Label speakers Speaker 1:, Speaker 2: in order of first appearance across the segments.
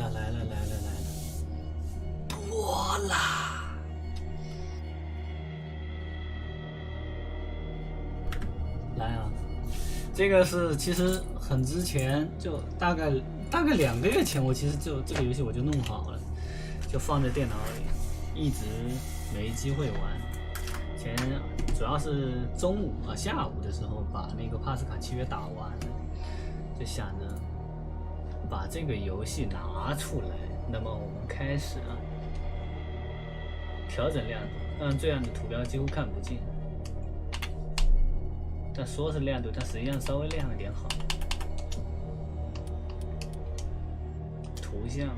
Speaker 1: 了，多啦！来啊！这个是其实很之前，就大概2个月前，我其实就这个游戏我就弄好了，就放在电脑里，一直没机会玩。前主要是中午下午的时候把那个帕斯卡契约打完了，就想着把这个游戏拿出来。那么我们开始调整亮度，让这样的图标几乎看不见。但说是亮度，但实际上稍微亮一点好。图像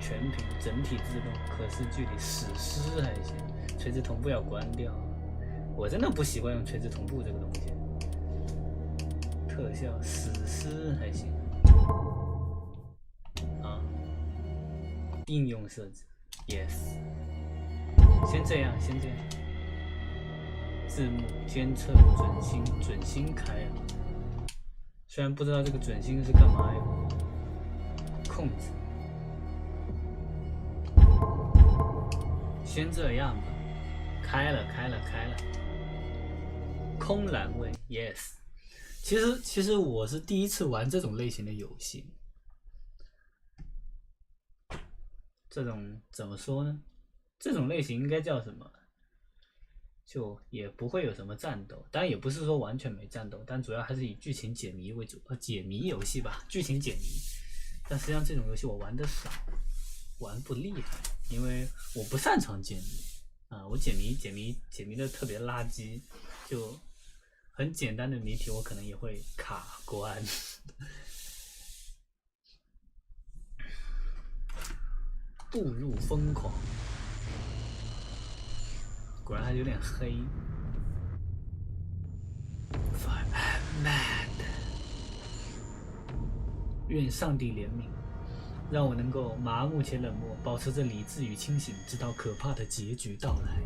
Speaker 1: 全屏整体自动，可视距离史诗还行，垂直同步要关掉。我真的不习惯用垂直同步这个东西。特效史诗还行。应用设置 ，yes。先这样。字幕监测准星开了，虽然不知道这个准星是干嘛用。控制，先这样吧。开了。空栏位 ，yes。其实我是第一次玩这种类型的游戏。这种怎么说呢？这种类型应该叫什么？就也不会有什么战斗，当然也不是说完全没战斗，但主要还是以剧情解谜为主，解谜游戏吧，剧情解谜。但实际上这种游戏我玩的少，玩不厉害，因为我不擅长解谜我解谜的特别垃圾，就很简单的谜题我可能也会卡关。步入疯狂，果然还有点黑。For I'm mad。愿上帝怜悯，让我能够麻木且冷漠，保持着理智与清醒，直到可怕的结局到来。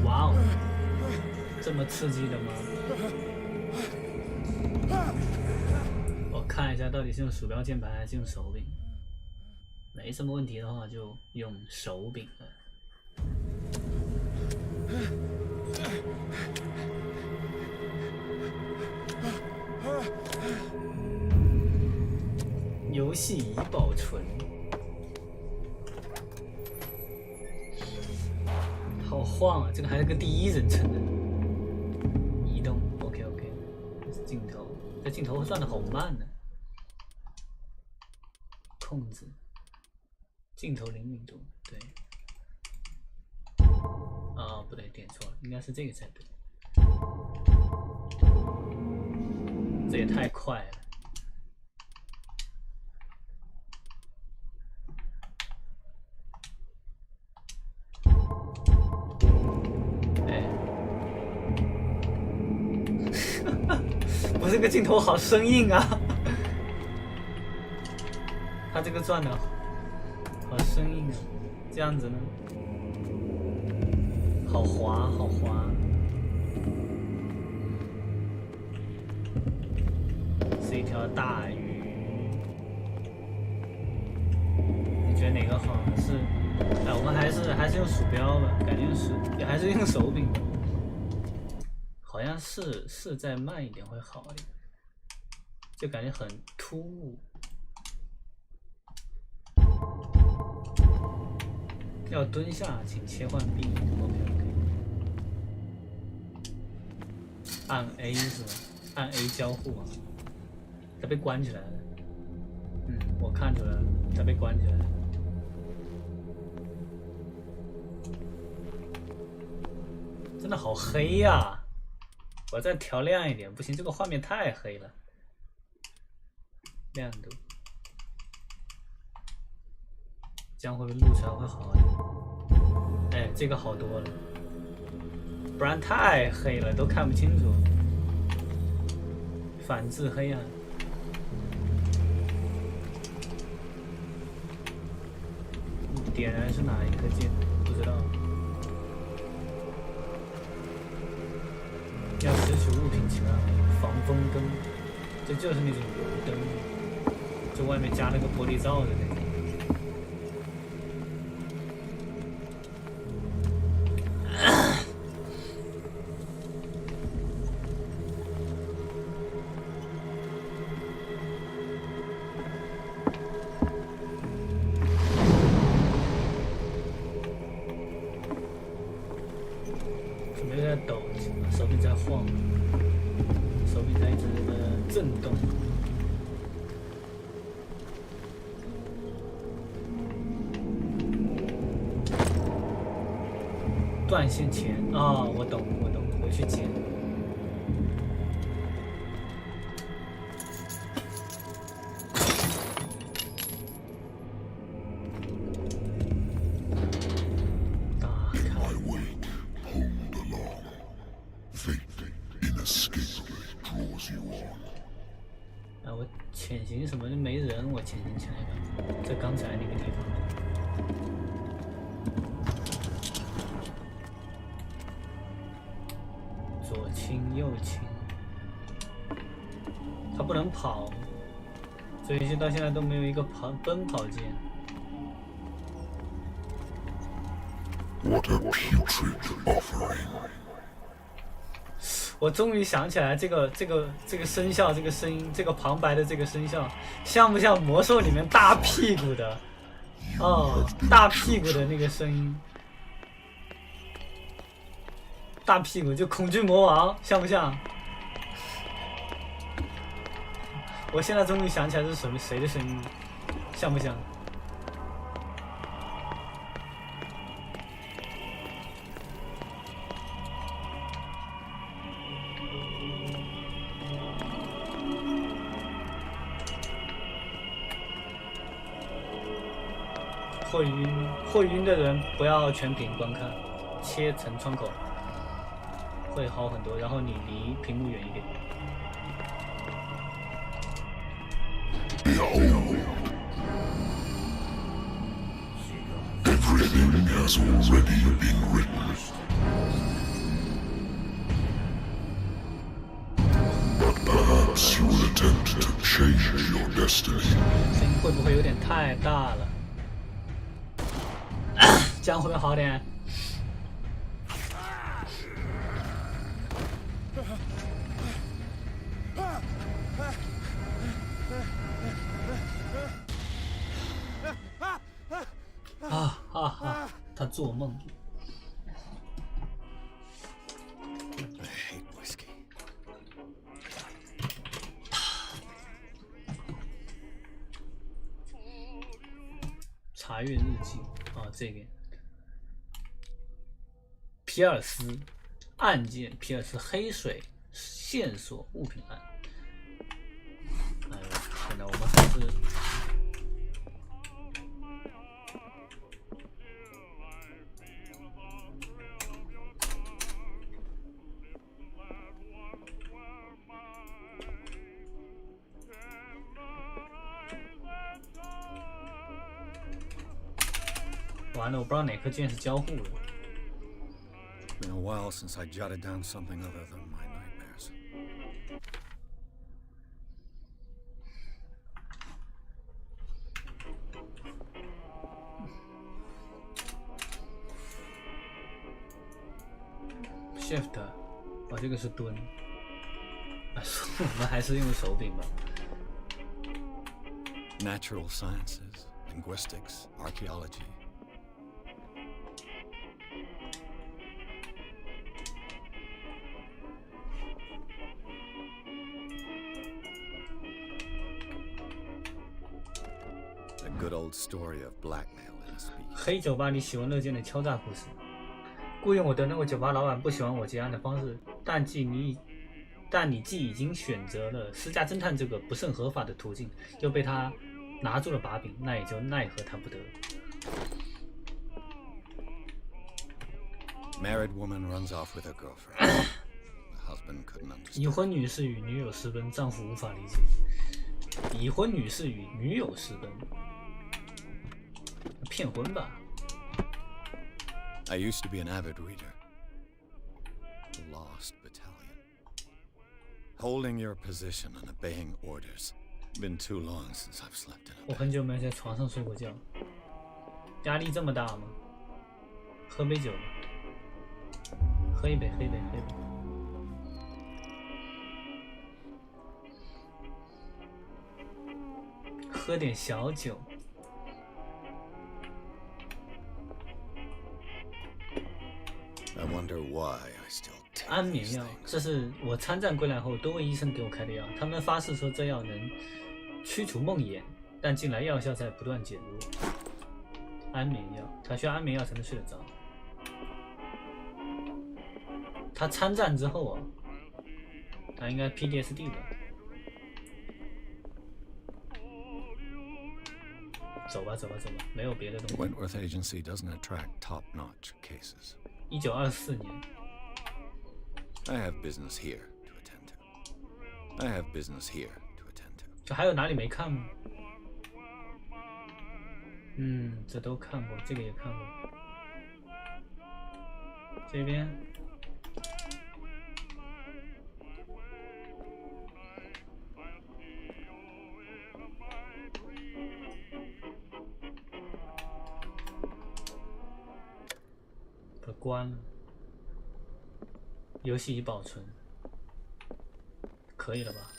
Speaker 1: 哇哦，这么刺激的吗？我看一下到底是用鼠标键盘还是用手柄。没什么问题的话就用手柄了。游戏已保存。好晃啊！这个还是个第一人称的。移动 ，OK， 这是镜头，这镜头转的好慢呢。控制镜头灵敏度，对。不对，点错了，应该是这个才对。这也太快了。我这个镜头好生硬啊！它这个转的好生硬啊，这样子呢，好滑。是一条大鱼。你觉得哪个好？我们还是用鼠标吧，感觉还是用手柄吧。好像是再慢一点会好一点，就感觉很突兀。要蹲下，请切换臂。OK。按 A 是吧？按 A 交互啊。它被关起来了。我看出来了，它被关起来了。真的好黑呀！我再调亮一点，不行，这个画面太黑了。亮度，这样会不会录出来会好一点？这个好多了，不然太黑了，都看不清楚。反制黑暗。点燃是哪一个键？不知道。要拾取物品前防风灯，这就是那种油灯，就外面加了个玻璃罩的那种。准备在抖，手柄在晃，手柄在一直震动。断线前啊，我懂，回去捡。我潜行什么的没人，我潜行起来吧，在刚才那个地方。左清右清，他不能跑，所以到现在都没有一个奔跑键。
Speaker 2: What a putrid offering!
Speaker 1: 我终于想起来这个声效，这个声音，这个旁白的这个声效，像不像魔兽里面大屁股的？哦，大屁股的那个声音，大屁股就恐惧魔王，像不像？我现在终于想起来这是谁的声音，像不像？会晕的人不要全屏观看，切成窗口会好很多。然后你离屏幕远一点。
Speaker 2: Everything has already been written. But perhaps you will attempt to change your destiny.
Speaker 1: 声音会不会有点太大了？这样会不会好点？他做梦。查阅日记这个皮尔斯案件，皮尔斯黑水线索物品案。哎呦，天哪，我们还是。完了，我不知道哪颗键是交互的。
Speaker 3: Been a while since I jotted down something other than my nightmares.
Speaker 1: Shift， 这个是蹲。我们还是用手柄吧。
Speaker 3: Natural sciences, linguistics, archaeology. A good old story of blackmail in a speech.
Speaker 1: 黑酒吧里喜闻乐见的敲诈故事。雇佣我的那位酒吧老板不喜欢我结案的方式，但你既已经选择了私家侦探这个不甚合法的途径，又被他拿住了把柄，那也就奈何他不得。
Speaker 3: Married woman runs off with her girlfriend. The husband couldn't understand.
Speaker 1: 已婚女士与女友私奔，丈夫无法理解。已婚女士与女友私奔，骗婚吧。
Speaker 3: I used to be an avid reader. The Lost Battalion. Holding your position and obeying orders. Been too long since I've slept in
Speaker 1: 我
Speaker 3: a
Speaker 1: 很久没有在床上睡过觉，压力这么大吗？喝杯酒吧，喝一杯，喝一杯，喝一杯。喝点小酒。
Speaker 3: I wonder why I still take
Speaker 1: 安眠
Speaker 3: these
Speaker 1: 药，
Speaker 3: things.
Speaker 1: 这是我参战归来后多位医生给我开的药，他们发誓说这药能驱除梦魇，但近来药效在不断减弱。安眠药，他需要安眠药才能睡得着。他参战之后啊，他应该 PTSD 吧？走吧，走吧，走吧，没有别的东西。
Speaker 3: Wentworth Agency doesn't attract top-notch cases.
Speaker 1: 1924年，
Speaker 3: I have business here to attend to. I have business here to attend to.
Speaker 1: 就还有哪里没看吗？这都看过，这个也看过。这边把它关了，游戏已保存，可以了吧？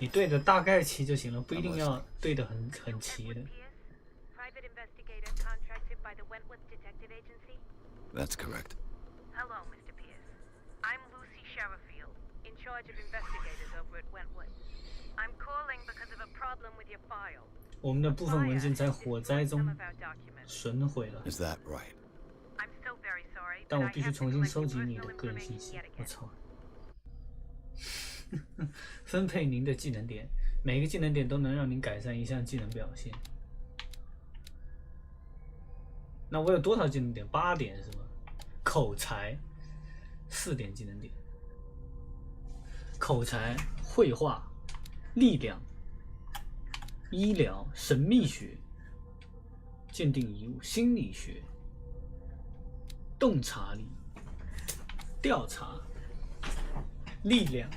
Speaker 1: 你对的大概齐就行了，不一定要对的很齐的。
Speaker 4: Private investigator contracted by the Wentworth Detective Agency?
Speaker 3: That's correct.
Speaker 4: Hello, Mr. Pierce. I'm Lucy Sherifield, in charge of investigators over at Wentworth. I'm calling because of a problem with your file.
Speaker 1: 我们的部分文件在
Speaker 4: Fire
Speaker 1: 火
Speaker 4: has
Speaker 1: 灾
Speaker 4: destroyed
Speaker 1: 中
Speaker 4: some of our documents.
Speaker 1: 损毁了，
Speaker 3: Is that right?
Speaker 4: I'm so very sorry,
Speaker 1: 但
Speaker 4: but
Speaker 1: 我
Speaker 4: I
Speaker 1: 必须
Speaker 4: have to
Speaker 1: 重新
Speaker 4: collect
Speaker 1: 收
Speaker 4: your
Speaker 1: 集你
Speaker 4: personal
Speaker 1: 的个人信
Speaker 4: information
Speaker 1: 息
Speaker 4: yet。
Speaker 1: 我
Speaker 4: again.
Speaker 1: 操！分配您的技能点，每个技能点都能让您改善一项技能表现。那我有多少技能点？8点是吗？口才4点技能点，口才、绘画、力量、医疗、神秘学、鉴定遗物、心理学、洞察力、调查、力量。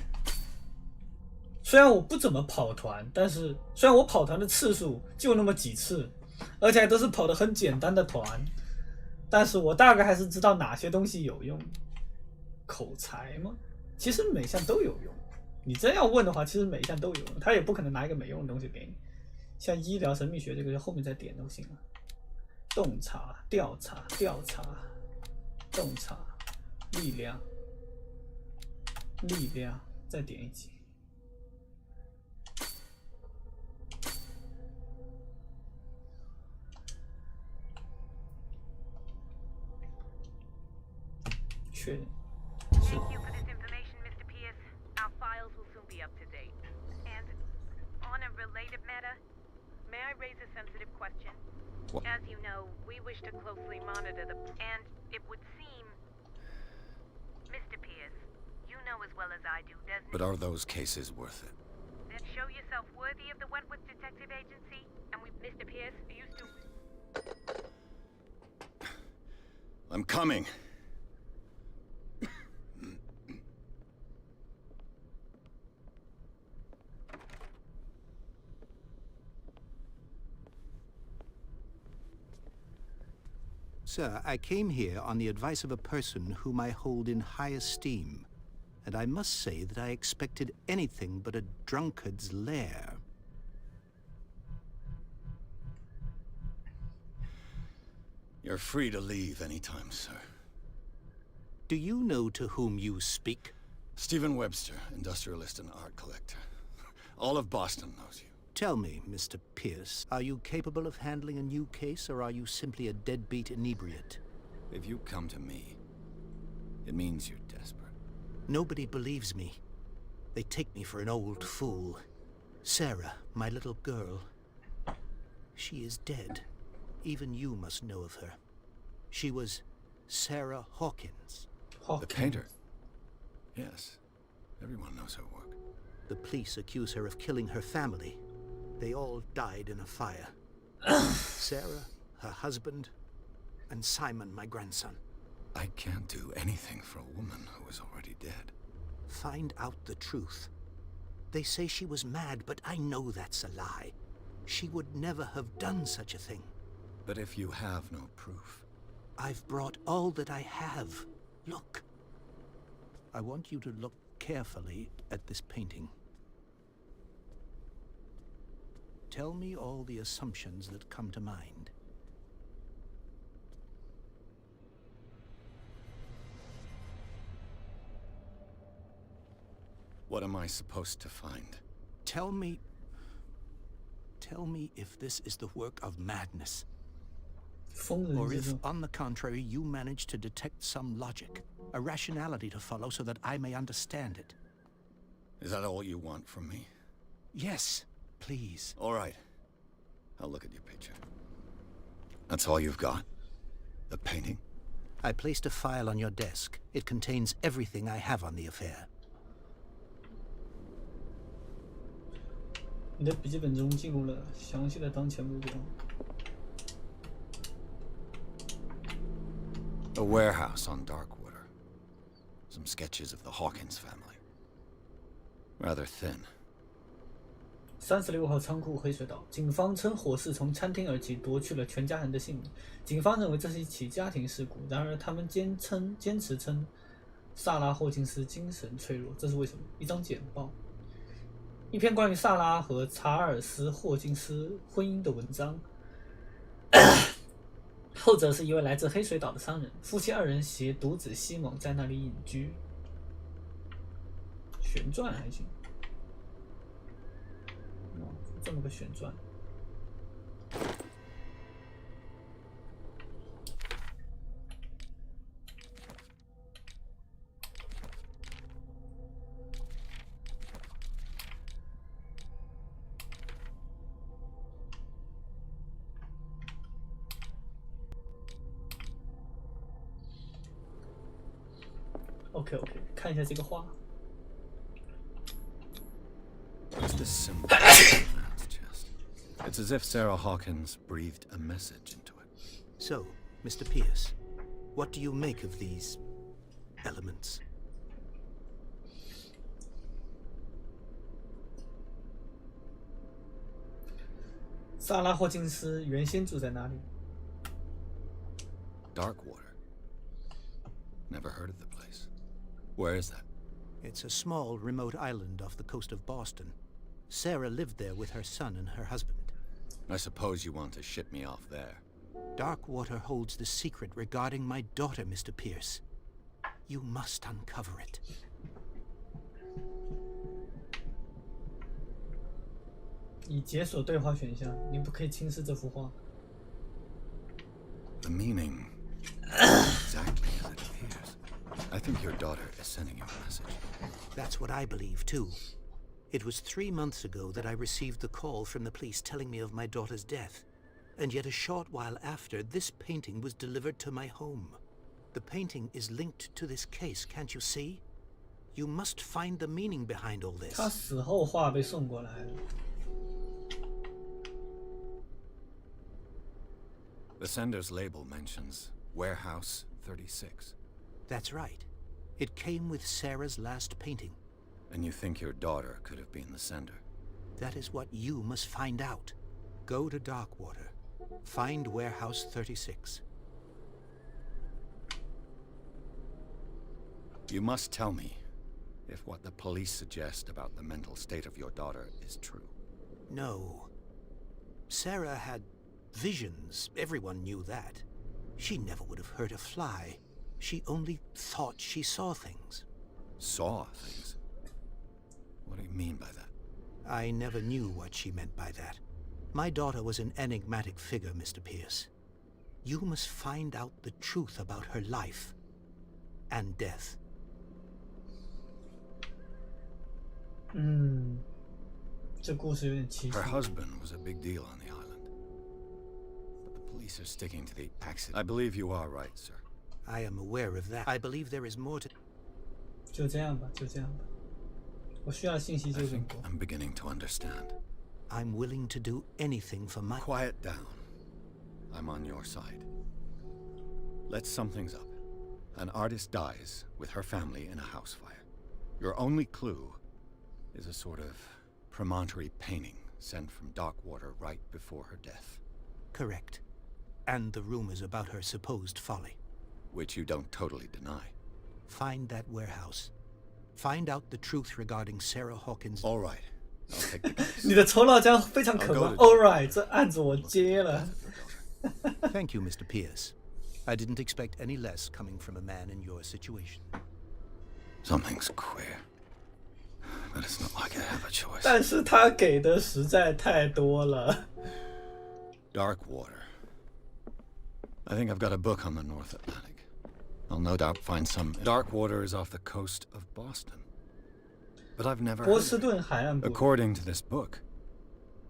Speaker 1: 虽然我不怎么跑团，但是虽然我跑团的次数就那么几次，而且都是跑得很简单的团，但是我大概还是知道哪些东西有用。口才吗？其实每项都有用。你真要问的话，其实每项都有用，他也不可能拿一个没用的东西给你。像医疗、神秘学这个，就后面再点都行了。洞察、调查、洞察、力量、再点一级。确认。
Speaker 4: Thank you for this information, Mr. Pierce. Our files will soon be up to date. And on a related matter, may I raise a sensitive question?
Speaker 3: What?
Speaker 4: As you know, we wish to closely monitor the... And it would seem... Mr. Pierce, you know as well as I do, there's...
Speaker 3: But are those cases worth it?
Speaker 4: Then show yourself worthy of the Wentworth Detective Agency, and we... Mr. Pierce, used to...
Speaker 3: I'm coming.
Speaker 5: Sir, I came here on the advice of a person whom I hold in high esteem, and I must say that I expected anything but a drunkard's lair.
Speaker 3: You're free to leave anytime, sir.
Speaker 5: Do you know to whom you speak?
Speaker 3: Stephen Webster, industrialist and art collector. All of Boston knows you.
Speaker 5: Tell me, Mr. Pierce, are you capable of handling a new case, or are you simply a deadbeat inebriate?
Speaker 3: If you come to me, it means you're desperate.
Speaker 5: Nobody believes me. They take me for an old fool. Sarah, my little girl, she is dead. Even you must know of her. She was Sarah Hawkins.
Speaker 3: The painter? Yes. Everyone knows her work.
Speaker 5: The police accuse her of killing her family. They all died in a fire. Sarah, her husband, and Simon, my grandson.
Speaker 3: I can't do anything for a woman who is already dead.
Speaker 5: Find out the truth. They say she was mad, but I know that's a lie. She would never have done such a thing.
Speaker 3: But if you have no proof...
Speaker 5: I've brought all that I have. Look. I want you to look carefully at this painting. Tell me all the assumptions that come to mind.
Speaker 3: What am I supposed to find?
Speaker 5: Tell me if this is the work of madness.
Speaker 1: 疯人
Speaker 5: Or
Speaker 1: 之
Speaker 5: if,
Speaker 1: 中，
Speaker 5: on the contrary, you manage to detect some logic, a rationality to follow so that I may understand it.
Speaker 3: Is that all you want from me?
Speaker 5: Yes, please.
Speaker 3: All right. I'll look at your picture. That's all you've got? The painting?
Speaker 5: I placed a file on your desk. It contains everything I have on the affair.
Speaker 1: 你的笔记本中记录了详细的当前目标。
Speaker 3: A warehouse on Darkwater. Some sketches of the Hawkins family. Rather thin.
Speaker 1: 36号仓库黑水岛，警方称火势从餐厅而起，夺去了全家人的性命。警方认为这是一起家庭事故，然而他们坚持称萨拉·霍金斯精神脆弱，这是为什么？一张简报，一篇关于萨拉和查尔斯·霍金斯婚姻的文章。后者是一位来自黑水岛的商人，夫妻二人携独子西蒙在那里隐居。旋转还行。 这么个旋转。OK， 看一下这个画。
Speaker 3: What's this symbol? It's as if Sarah Hawkins breathed a message into it.
Speaker 5: So, Mr. Pierce, what do you make of these elements?
Speaker 1: 萨拉·霍金斯原先住在哪里？
Speaker 3: Darkwater. Never heard of the place. Where is that?
Speaker 5: It's a small, remote island off the coast of Boston. Sarah lived there with her son and her husband.
Speaker 3: I suppose you want to ship me off there.
Speaker 5: Darkwater holds the secret regarding my daughter, Mr. Pierce. You must uncover it.
Speaker 1: 已解锁对话选项，你不可以轻视这幅画。
Speaker 3: The meaning exactly as it appears. I think your daughter is sending you a message.
Speaker 5: That's what I believe, too. It was 3 months ago that I received the call from the police telling me of my daughter's death. And yet a short while after, this painting was delivered to my home. The painting is linked to this case, can't you see? You must find the meaning behind all this.
Speaker 1: 他死后画被送过来了。
Speaker 3: The sender's label mentions Warehouse 36.
Speaker 5: That's right. It came with Sarah's last painting.
Speaker 3: And you think your daughter could have been the sender?
Speaker 5: That is what you must find out. Go to Darkwater. Find Warehouse 36.
Speaker 3: You must tell me if what the police suggest about the mental state of your daughter is true.
Speaker 5: No. Sarah had visions. Everyone knew that. She never would have hurt a fly. She only thought she saw things.
Speaker 3: Saw things? What do you mean by that?
Speaker 5: I never knew what she meant by that. My daughter was an enigmatic figure, Mr. Pierce. You must find out the truth about her life and death.
Speaker 1: 这故事有点崎岖。
Speaker 3: Her husband was a big deal on the island. But the police are sticking to the accident. I believe you are right, sir.
Speaker 5: I am aware of that. I believe there is more to...
Speaker 1: 就这样吧，就这样吧。我需要的信息
Speaker 3: I
Speaker 1: 就这么
Speaker 3: think
Speaker 1: 多。
Speaker 3: I'm beginning to understand.
Speaker 5: I'm willing to do anything for my...
Speaker 3: Quiet down. I'm on your side. Let's sum things up. An artist dies with her family in a house fire. Your only clue is a sort of promontory painting sent from Darkwater right before her death.
Speaker 5: Correct. And the rumors about her supposed folly.
Speaker 3: Which you don't totally deny.
Speaker 5: Find that warehouse. Find out the truth regarding Sarah Hawkins.
Speaker 3: All right. I'll take the case.
Speaker 1: 你的头脑将非常可观。All right， 这案子我接了。
Speaker 5: Thank you, Mr. Pierce. I didn't expect any less coming from a man in your situation.
Speaker 3: Something's queer. But it's not like I have a choice.
Speaker 1: 但是他给的实在太多了。
Speaker 3: Darkwater. I think I've got a book on the North Atlantic. I'll no doubt find some. Darkwater is off the coast of Boston. But I've never
Speaker 1: 波
Speaker 3: heard
Speaker 1: 士
Speaker 3: of
Speaker 1: 顿海岸
Speaker 3: it.
Speaker 1: 部。
Speaker 3: According to this book,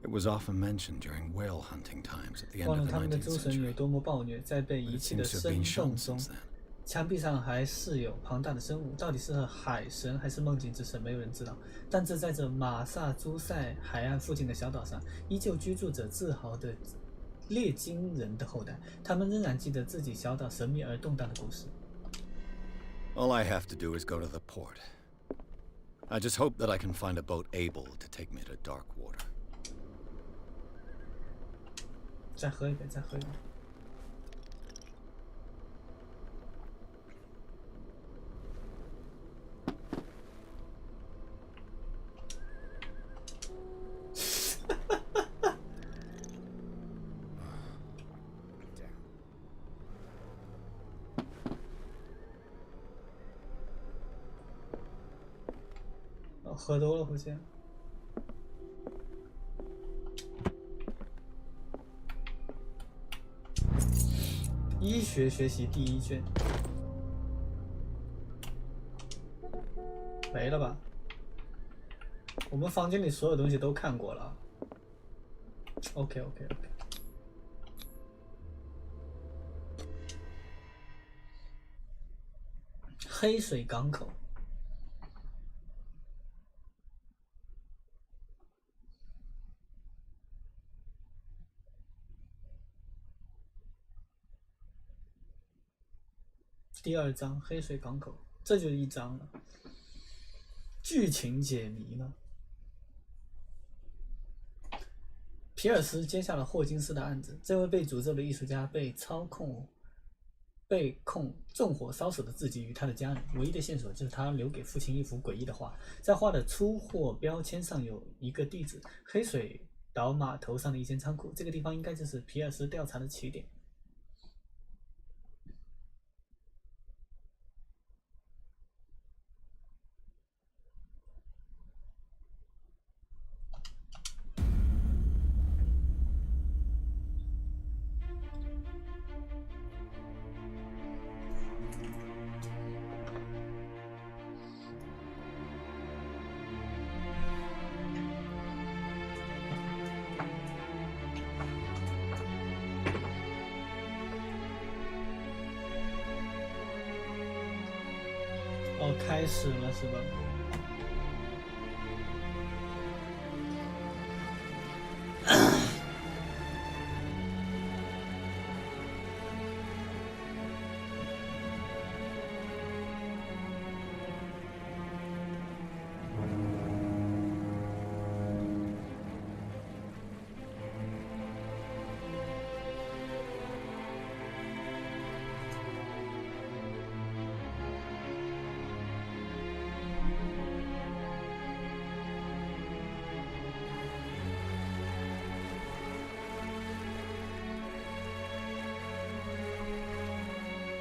Speaker 3: it was often mentioned during whale hunting times at the end
Speaker 1: 忘
Speaker 3: of
Speaker 1: 了
Speaker 3: the
Speaker 1: 他们的
Speaker 3: 19th
Speaker 1: 诸神有
Speaker 3: century.
Speaker 1: 多么暴虐，在被
Speaker 3: But
Speaker 1: 遗
Speaker 3: it
Speaker 1: 弃的
Speaker 3: seems to have
Speaker 1: 深
Speaker 3: been
Speaker 1: 洞
Speaker 3: shown
Speaker 1: 中
Speaker 3: since，then.
Speaker 1: 墙壁上还是有庞大的生物，到底是海神还是梦境之神，没有人知道。但这在这马萨诸塞海岸附近的小岛上，依旧居住着自豪的猎金人的后代，他们仍然记得自己小岛神秘而动荡的故事。
Speaker 3: All I have to do is go to the port. I just hope that I can find a boat able to take me to Darkwater.
Speaker 1: 再喝一杯，再喝一杯。喝多了回去。医学学习第一卷，没了吧？我们房间里所有东西都看过了。OK。黑水港口。 第二章黑水港口，这就是一章了。剧情解谜吗？皮尔斯接下了霍金斯的案子，这位被诅咒的艺术家被控纵火烧死的自己与他的家人，唯一的线索就是他留给父亲一幅诡异的画，在画的出货标签上有一个地址：黑水岛码头上的一间仓库。这个地方应该就是皮尔斯调查的起点。 哦，开始了是吧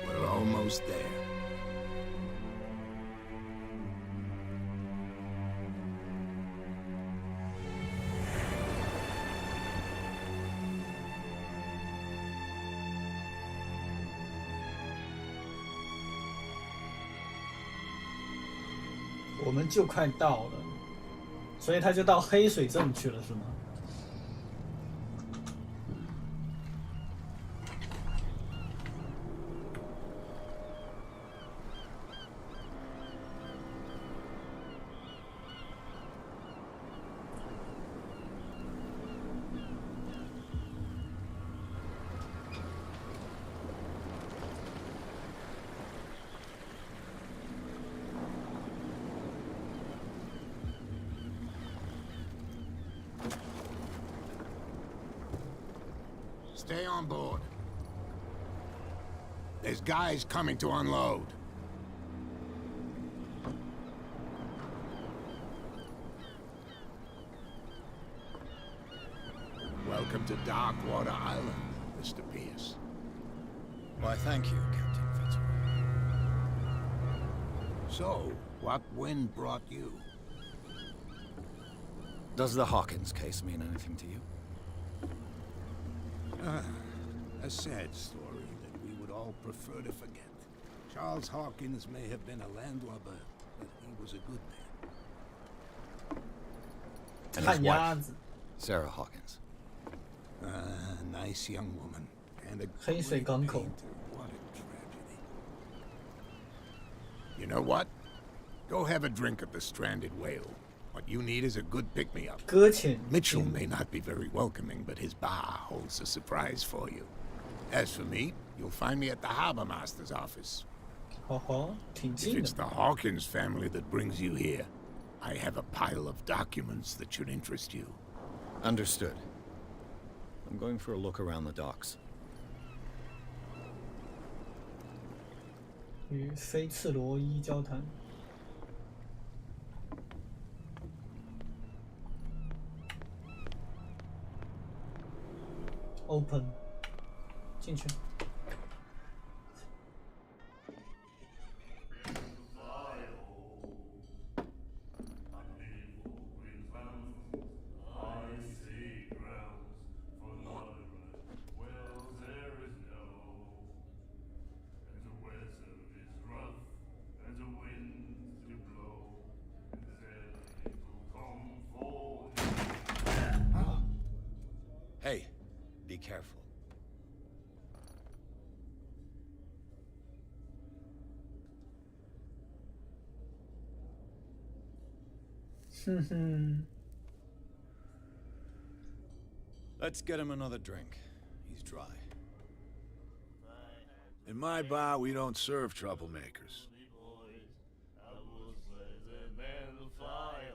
Speaker 1: ？We're
Speaker 2: almost there.
Speaker 1: "我们就快到了，所以他就到黑水镇去了，是吗？
Speaker 6: Stay on board. There's guys coming to unload. Welcome to Darkwater Island, Mr. Pierce.
Speaker 3: Why, thank you, Captain Fitzroy.
Speaker 6: So, what wind brought you?
Speaker 3: Does the Hawkins case mean anything to you?
Speaker 6: A sad story that we would all prefer to forget. Charles Hawkins may have been a landlubber, but he was a good man.
Speaker 3: And his
Speaker 1: 看鸭
Speaker 3: wife,
Speaker 1: 子，
Speaker 3: Sarah Hawkins.
Speaker 6: Nice young woman. And a
Speaker 1: 黑水
Speaker 6: great
Speaker 1: 港口。
Speaker 6: painter. What a tragedy. You know what? Go have a drink at the Stranded Whale. What you need is a good pick-me-up.
Speaker 1: 搁浅
Speaker 6: Mitchell may not be very welcoming, but his bar holds a surprise for you. As for me, you'll find me at the harbor master's office.
Speaker 1: 好好，挺
Speaker 6: If
Speaker 1: 近
Speaker 6: it's
Speaker 1: 的。
Speaker 6: the Hawkins family that brings you here, I have a pile of documents that should interest you.
Speaker 3: Understood. I'm going for a look around the docks.
Speaker 1: 与非赤裸衣交谈。Open， 进去。
Speaker 3: Hey, be careful.
Speaker 1: 哼哼，
Speaker 3: Let's get him another drink. He's dry.
Speaker 7: In my bar, we don't serve troublemakers.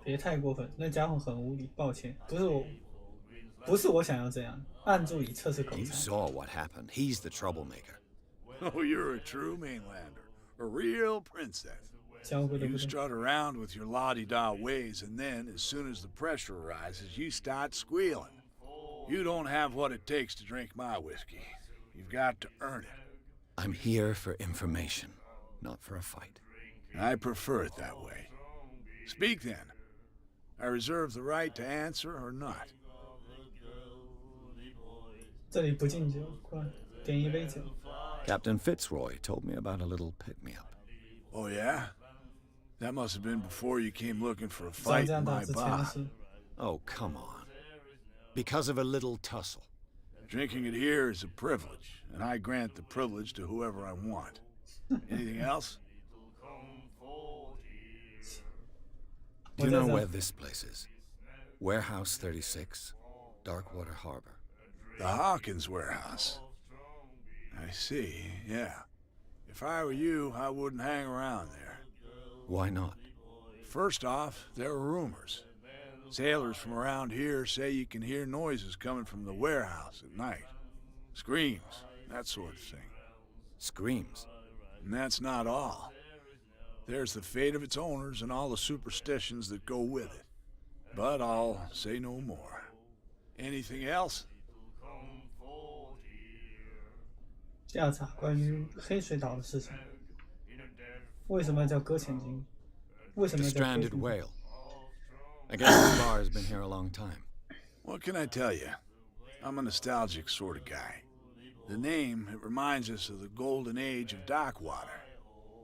Speaker 1: 别太过分，那家伙很无理，抱歉，不是我想要这样，按住以测试口
Speaker 3: You
Speaker 1: 才。
Speaker 3: saw what happened. He's the troublemaker.
Speaker 7: Oh, you're a true mainlander. A real princess.
Speaker 1: 教会的
Speaker 7: You
Speaker 1: 不对，
Speaker 7: strut around with your la-di-da ways, and then, as soon as the pressure arises, you start squealing. You don't have what it takes to drink my whiskey. You've got to earn it.
Speaker 3: I'm here for information, not for a fight.
Speaker 7: I prefer it that way. Speak then. I reserve the right to answer or not.
Speaker 1: 这里不敬酒，快点一杯酒。
Speaker 3: Captain Fitzroy told me about a little pick-me-up.
Speaker 7: Oh, yeah? That must have been before you came looking for a
Speaker 1: 照
Speaker 7: fight
Speaker 1: 这样
Speaker 7: in
Speaker 1: 打
Speaker 7: my
Speaker 1: 之前的
Speaker 7: bar.
Speaker 1: 事，
Speaker 3: Oh, come on. Because of a little tussle.
Speaker 7: Drinking it here is a privilege, and I grant the privilege to whoever I want. Anything else?
Speaker 3: Do you
Speaker 1: What
Speaker 3: know
Speaker 1: is
Speaker 3: where
Speaker 1: that?
Speaker 3: this place is? Warehouse 36, Darkwater Harbor.
Speaker 7: The Hawkins warehouse. I see, yeah. If I were you, I wouldn't hang around there.
Speaker 3: Why not?
Speaker 7: First off, there are rumors. Sailors from around here say you can hear noises coming from the warehouse at night. Screams, that sort of thing.
Speaker 3: Screams.
Speaker 7: And that's not all. There's the fate of its owners and all the superstitions that go with it. But I'll say no more. Anything else?
Speaker 1: 调查关于黑水岛的事情。为什么要叫搁浅鲸？为什
Speaker 3: The
Speaker 1: 么要叫搁
Speaker 3: stranded
Speaker 1: 浅鲸？
Speaker 3: whale. I guess this bar has been here a long time.
Speaker 7: What can I tell you? I'm a nostalgic sort of guy. The name, it reminds us of the golden age of Darkwater,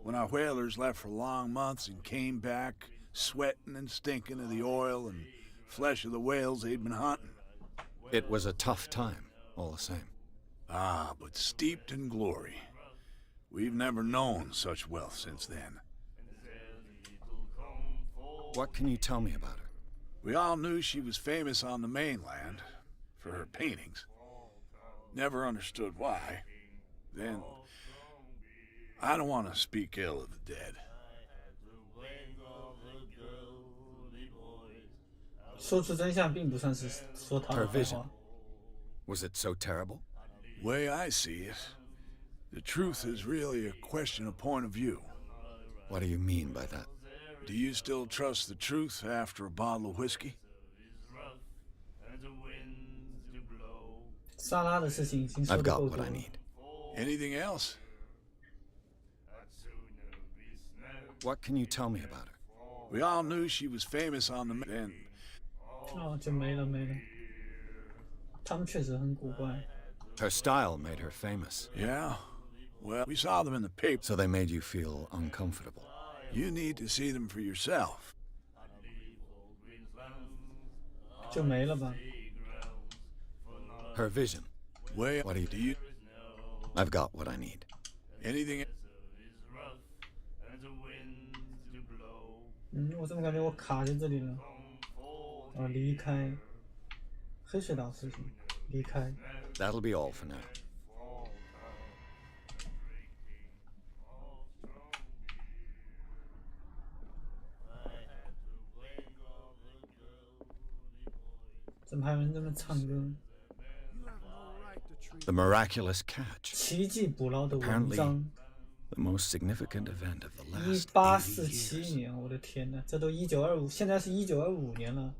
Speaker 7: when our whalers left for long months and came back sweating and stinking of the oil and flesh of the whales they'd been hunting.
Speaker 3: It was a tough time, all the same.
Speaker 7: Ah, but steeped in glory. We've never known such wealth since then.
Speaker 3: What can you tell me about her?
Speaker 7: We all knew she was famous on the mainland for her paintings. Never understood why. Then, I don't want to speak ill of the dead.
Speaker 1: 说出真相并不算是说他
Speaker 3: Her
Speaker 1: 的坏
Speaker 3: vision.
Speaker 1: 话。
Speaker 3: Was it so terrible?
Speaker 7: Way I see it, the truth is really a question of point of view.
Speaker 3: What do you mean by that?
Speaker 7: Do you still trust the truth after a bottle of whiskey?
Speaker 1: 萨拉的事情已经说
Speaker 3: I've
Speaker 1: 的
Speaker 3: got
Speaker 1: 够
Speaker 3: what
Speaker 1: 多
Speaker 3: I
Speaker 1: 了。
Speaker 3: need.
Speaker 7: Anything else?
Speaker 3: What can you tell me about her?
Speaker 7: We all knew she was famous on the and
Speaker 1: 哦，就没了。他们确实很古怪。
Speaker 3: Her style made her famous,
Speaker 7: yeah, well, we saw them in the paper.
Speaker 3: so they made you feel uncomfortable.
Speaker 7: You need to see them for yourself.
Speaker 1: 就没了吧？
Speaker 3: Her vision.
Speaker 7: Way,
Speaker 3: What do you-
Speaker 7: do you?
Speaker 3: I've got what I need.
Speaker 7: Anything?
Speaker 1: 我怎么感觉我卡在这里了？啊，离开黑水岛事情，离开。
Speaker 3: That'll be all for now.
Speaker 1: 怎么还有人在那唱歌？
Speaker 3: The miraculous catch.
Speaker 1: 奇迹捕捞的文章，
Speaker 3: The most significant event of the last 80
Speaker 1: 1847
Speaker 3: years.
Speaker 1: 年，我的天呐，这都1925，现在是1925年了。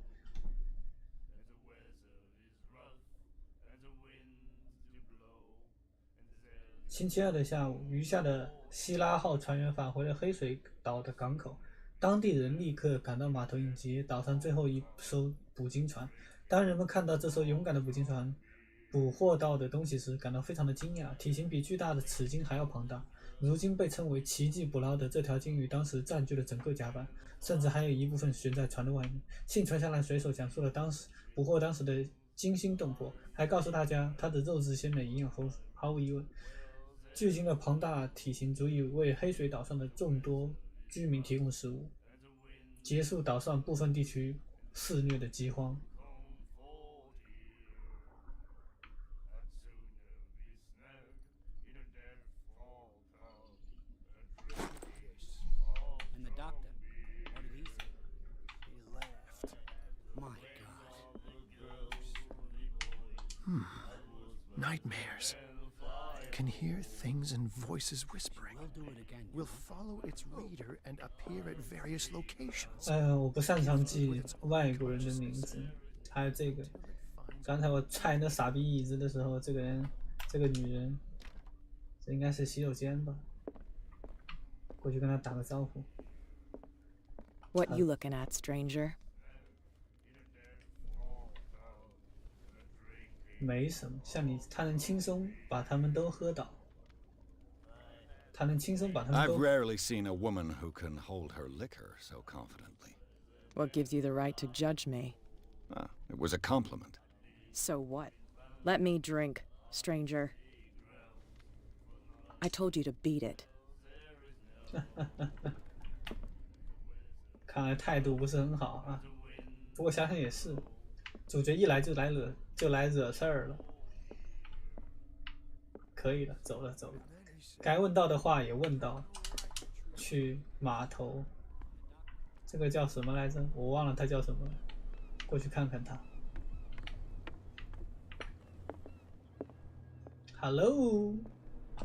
Speaker 1: 星期二的下午，余下的希拉号船员返回了黑水岛的港口，当地人立刻赶到码头迎接岛上最后一艘捕鲸船。当人们看到这艘勇敢的捕鲸船捕获到的东西时，感到非常的惊讶，体型比巨大的齿鲸还要庞大。如今被称为奇迹捕捞的这条鲸鱼，当时占据了整个甲板，甚至还有一部分悬在船的外面。幸存下来水手讲述了捕获当时的惊心动魄，还告诉大家它的肉质鲜美，营养丰富。毫无疑问，巨鲸的庞大体型足以为黑水岛上的众多居民提供食物，结束岛上部分地区肆虐的饥荒。
Speaker 8: And the doctor, what did he say? He laughed. My God.
Speaker 9: Nightmares. I can hear things and voices whispering.
Speaker 8: We'll do it again.
Speaker 9: We'll follow its reader and appear at various locations.
Speaker 1: 我不擅长记外国人的名字，还有这个，刚才我踹那傻逼椅子的时候，这个女人，这应该是洗手间吧？过去跟她打个招呼。
Speaker 10: What you looking at, stranger?
Speaker 1: 没什么，像你，他能轻松把他们都喝倒，他能轻松把他们
Speaker 3: I've
Speaker 1: 都。
Speaker 3: rarely seen a woman who can hold her liquor so confidently.
Speaker 10: What gives you the right to judge me?
Speaker 3: Ah, it was a compliment.
Speaker 10: So what? Let me drink, stranger. I told you to beat it.
Speaker 1: 看来态度不是很好啊。不过想想也是，主角一来就来惹事儿了。可以了，走了。该问到的话也问到，去码头。这个叫什么来着？我忘了他叫什么了。过去看看他。Hello。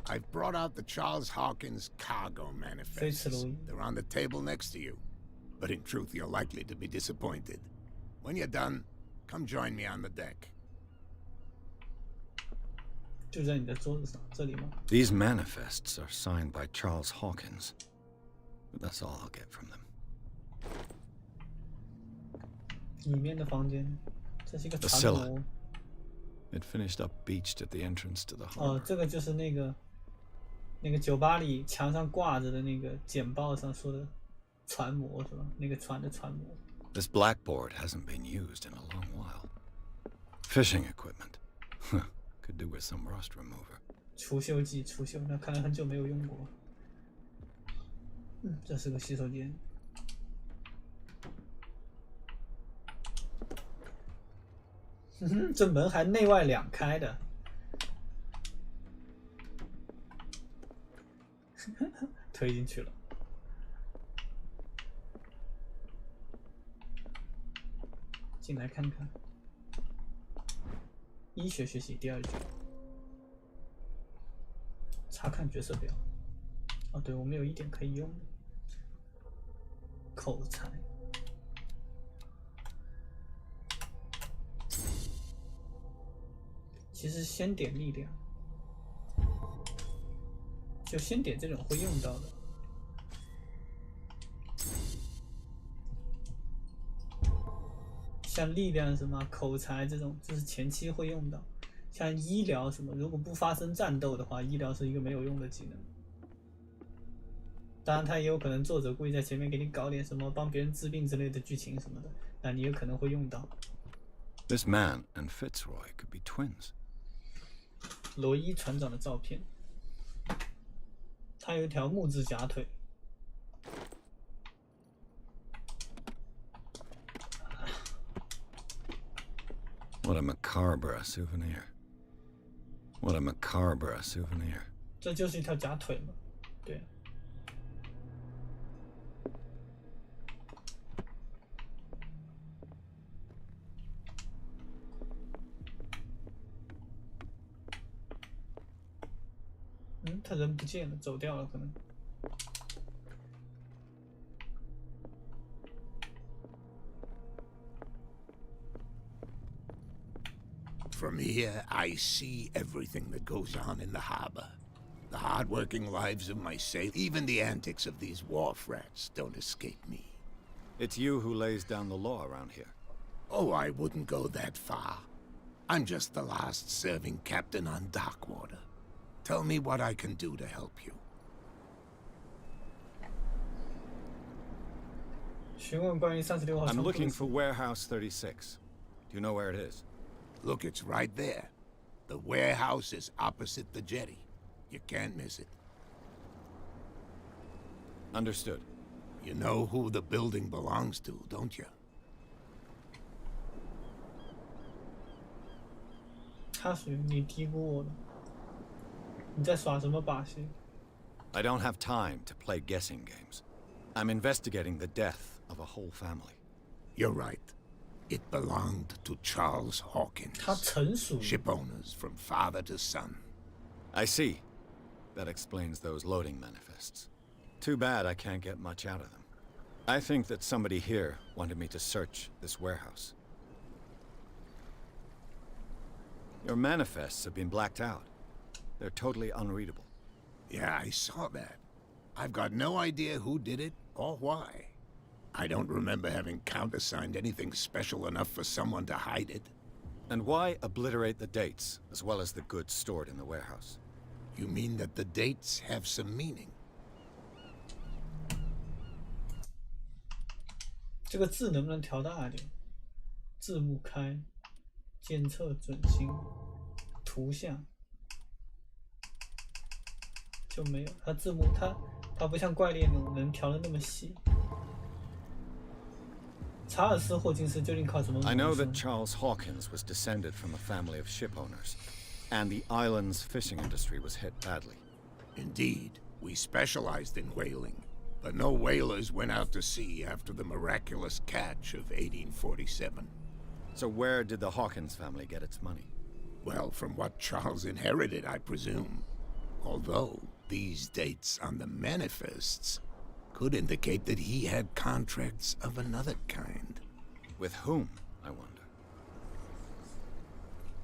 Speaker 6: I've brought out the Charles Hawkins cargo manifests. They're on the table next to you. But in truth, you're likely to be disappointed. When you're done, come join me on the deck.
Speaker 1: 就在你的桌子上，这里吗？
Speaker 3: These manifests are signed by Charles Hawkins. But that's all I'll get from them.
Speaker 1: 里面的房间，这是一个
Speaker 3: The
Speaker 1: 船
Speaker 3: cellar.
Speaker 1: 模。
Speaker 3: It finished up beached at the entrance to the harbor.
Speaker 1: 哦，这个就是那个酒吧里墙上挂着的那个简报上说的船模是吧？那个船的船模。
Speaker 3: This blackboard hasn't been used in a long while. Fishing equipment. Could do with some rust remover.
Speaker 1: 除锈剂，那看来很久没有用过。这是个洗手间。这门还内外两开的。推进去了。进来看看。医学学习第2句。查看角色表。哦，对，我们有一点可以用。口才。其实先点力量，就先点这种会用到的。像力量什么口才这种，就是前期会用到。像医疗什么，如果不发生战斗的话，医疗是一个没有用的技能。当然，他也有可能作者故意在前面给你搞点什么帮别人治病之类的剧情什么的，那你也可能会用到。
Speaker 3: This man and Fitzroy could be twins.
Speaker 1: 罗伊船长的照片，他有一条木质假腿。
Speaker 3: What a macabre souvenir. What a macabre souvenir.
Speaker 1: 这就是一条假腿嘛，对。他人不见了，走掉了，可能。
Speaker 6: From here, I see everything that goes on in the harbor. The hard-working lives of my sailors, even the antics of these wharf rats don't escape me.
Speaker 3: It's you who lays down the law around here.
Speaker 6: Oh, I wouldn't go that far. I'm just the last serving captain on Darkwater. Tell me what I can do to help you.
Speaker 1: 询问关于36号
Speaker 3: I'm
Speaker 1: 仓库的
Speaker 3: looking
Speaker 1: 事
Speaker 3: for Warehouse 36. Do you know where it is?
Speaker 6: Look, it's right there. The warehouse is opposite the jetty. You can't miss it.
Speaker 3: Understood.
Speaker 6: You know who the building belongs to, don't you?
Speaker 1: 他属于你低估我了。你在耍什么把戏？
Speaker 3: I don't have time to play guessing games. I'm investigating the death of a whole family.
Speaker 6: You're right. It belonged to Charles Hawkins.
Speaker 1: 他曾属于
Speaker 6: Ship owners from father to son.
Speaker 3: I see. That explains those loading manifests. Too bad I can't get much out of them. I think that somebody here wanted me to search this warehouse. Your manifests have been blacked out. They're totally unreadable.
Speaker 6: Yeah, I saw that. I've got no idea who did it or why. I don't remember having countersigned anything special enough for someone to hide it.
Speaker 3: And why obliterate the dates, as well as the goods stored in the warehouse?
Speaker 6: You mean that the dates have some meaning?
Speaker 1: 这个字能不能调大一点？字幕开，监测准星，图像就没有。它字幕它不像怪猎那种能调的那么细。查尔斯·霍金斯究竟靠什么谋生？
Speaker 3: I know that Charles Hawkins was descended from a family of ship owners, and the island's fishing industry was hit badly.
Speaker 6: Indeed, we specialized in whaling, but no whalers went out to sea after the miraculous catch of 1847.
Speaker 3: So where did the Hawkins family get its money?
Speaker 6: Well, from what Charles inherited, I presume. Although these dates on the manifests could indicate that he had contracts of another kind.
Speaker 3: With whom, I wonder?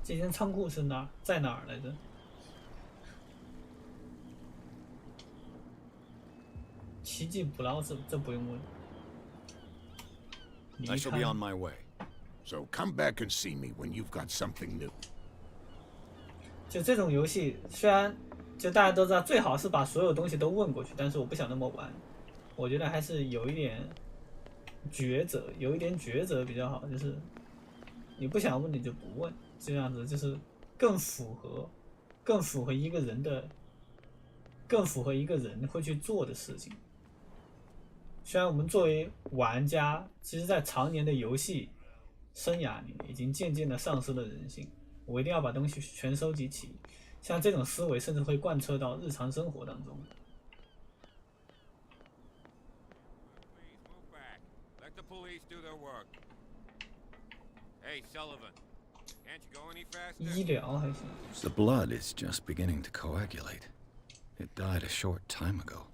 Speaker 1: 这间仓库是在哪儿来着？奇迹捕捞这不用问。
Speaker 3: I shall be on my way.
Speaker 6: So come back and see me when you've got something new.
Speaker 1: 就这种游戏，虽然就大家都知道，最好是把所有东西都问过去，但是我不想那么玩。我觉得还是有一点抉择，比较好。就是你不想问你就不问，这样子就是更符合一个人会去做的事情。虽然我们作为玩家，其实在常年的游戏生涯里面已经渐渐的丧失了人性。我一定要把东西全收集齐，像这种思维甚至会贯彻到日常生活当中。 医疗还行。
Speaker 3: The blood is just beginning to coagulate. It died a short time ago.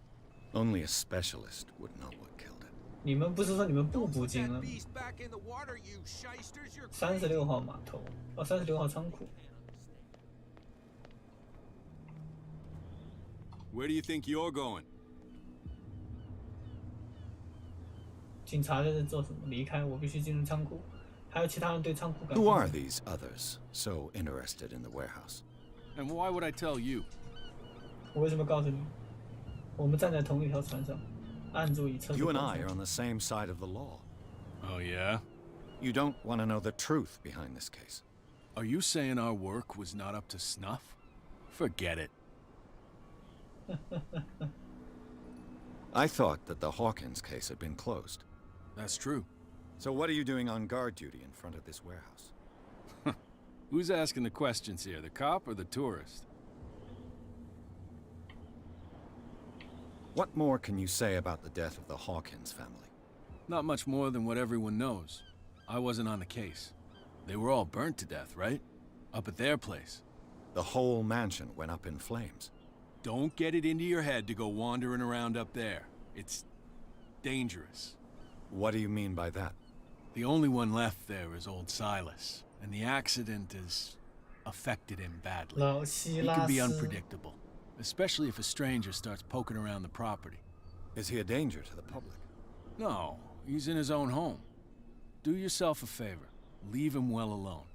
Speaker 3: Only a specialist would know what killed it.
Speaker 1: 你们不是说你们不捕鲸了吗？36号码头，哦，36号仓库。
Speaker 11: Where do you think you're going?
Speaker 1: 警察在这做什么？离开，我必须进入仓库。还有其他人对仓库感兴趣。
Speaker 3: Who are these others so interested in the warehouse?
Speaker 11: And why would I tell you?
Speaker 1: 我为什么告诉你？我们站在同一条船上，按住以测试。
Speaker 3: You and I are on the same side of the law.
Speaker 11: Oh, yeah?
Speaker 3: You don't want to know the truth behind this case.
Speaker 11: Are you saying our work was not up to snuff? Forget it.
Speaker 3: I thought that the Hawkins case had been closed.
Speaker 11: That's true.
Speaker 3: So what are you doing on guard duty in front of this warehouse?
Speaker 11: Who's asking the questions here, the cop or the tourist?
Speaker 3: What more can you say about the death of the Hawkins family?
Speaker 11: Not much more than what everyone knows. I wasn't on the case. They were all burnt to death, right? Up at their place.
Speaker 3: The whole mansion went up in flames.
Speaker 11: Don't get it into your head to go wandering around up there. It's dangerous.
Speaker 3: What do you mean by that?
Speaker 11: The only one left there is old Silas, and the accident has affected him badly. He can be unpredictable, especially if a stranger starts poking around the property.
Speaker 3: Is he a danger to the public?
Speaker 11: No, he's in his own home. Do yourself a favor. Leave him well alone.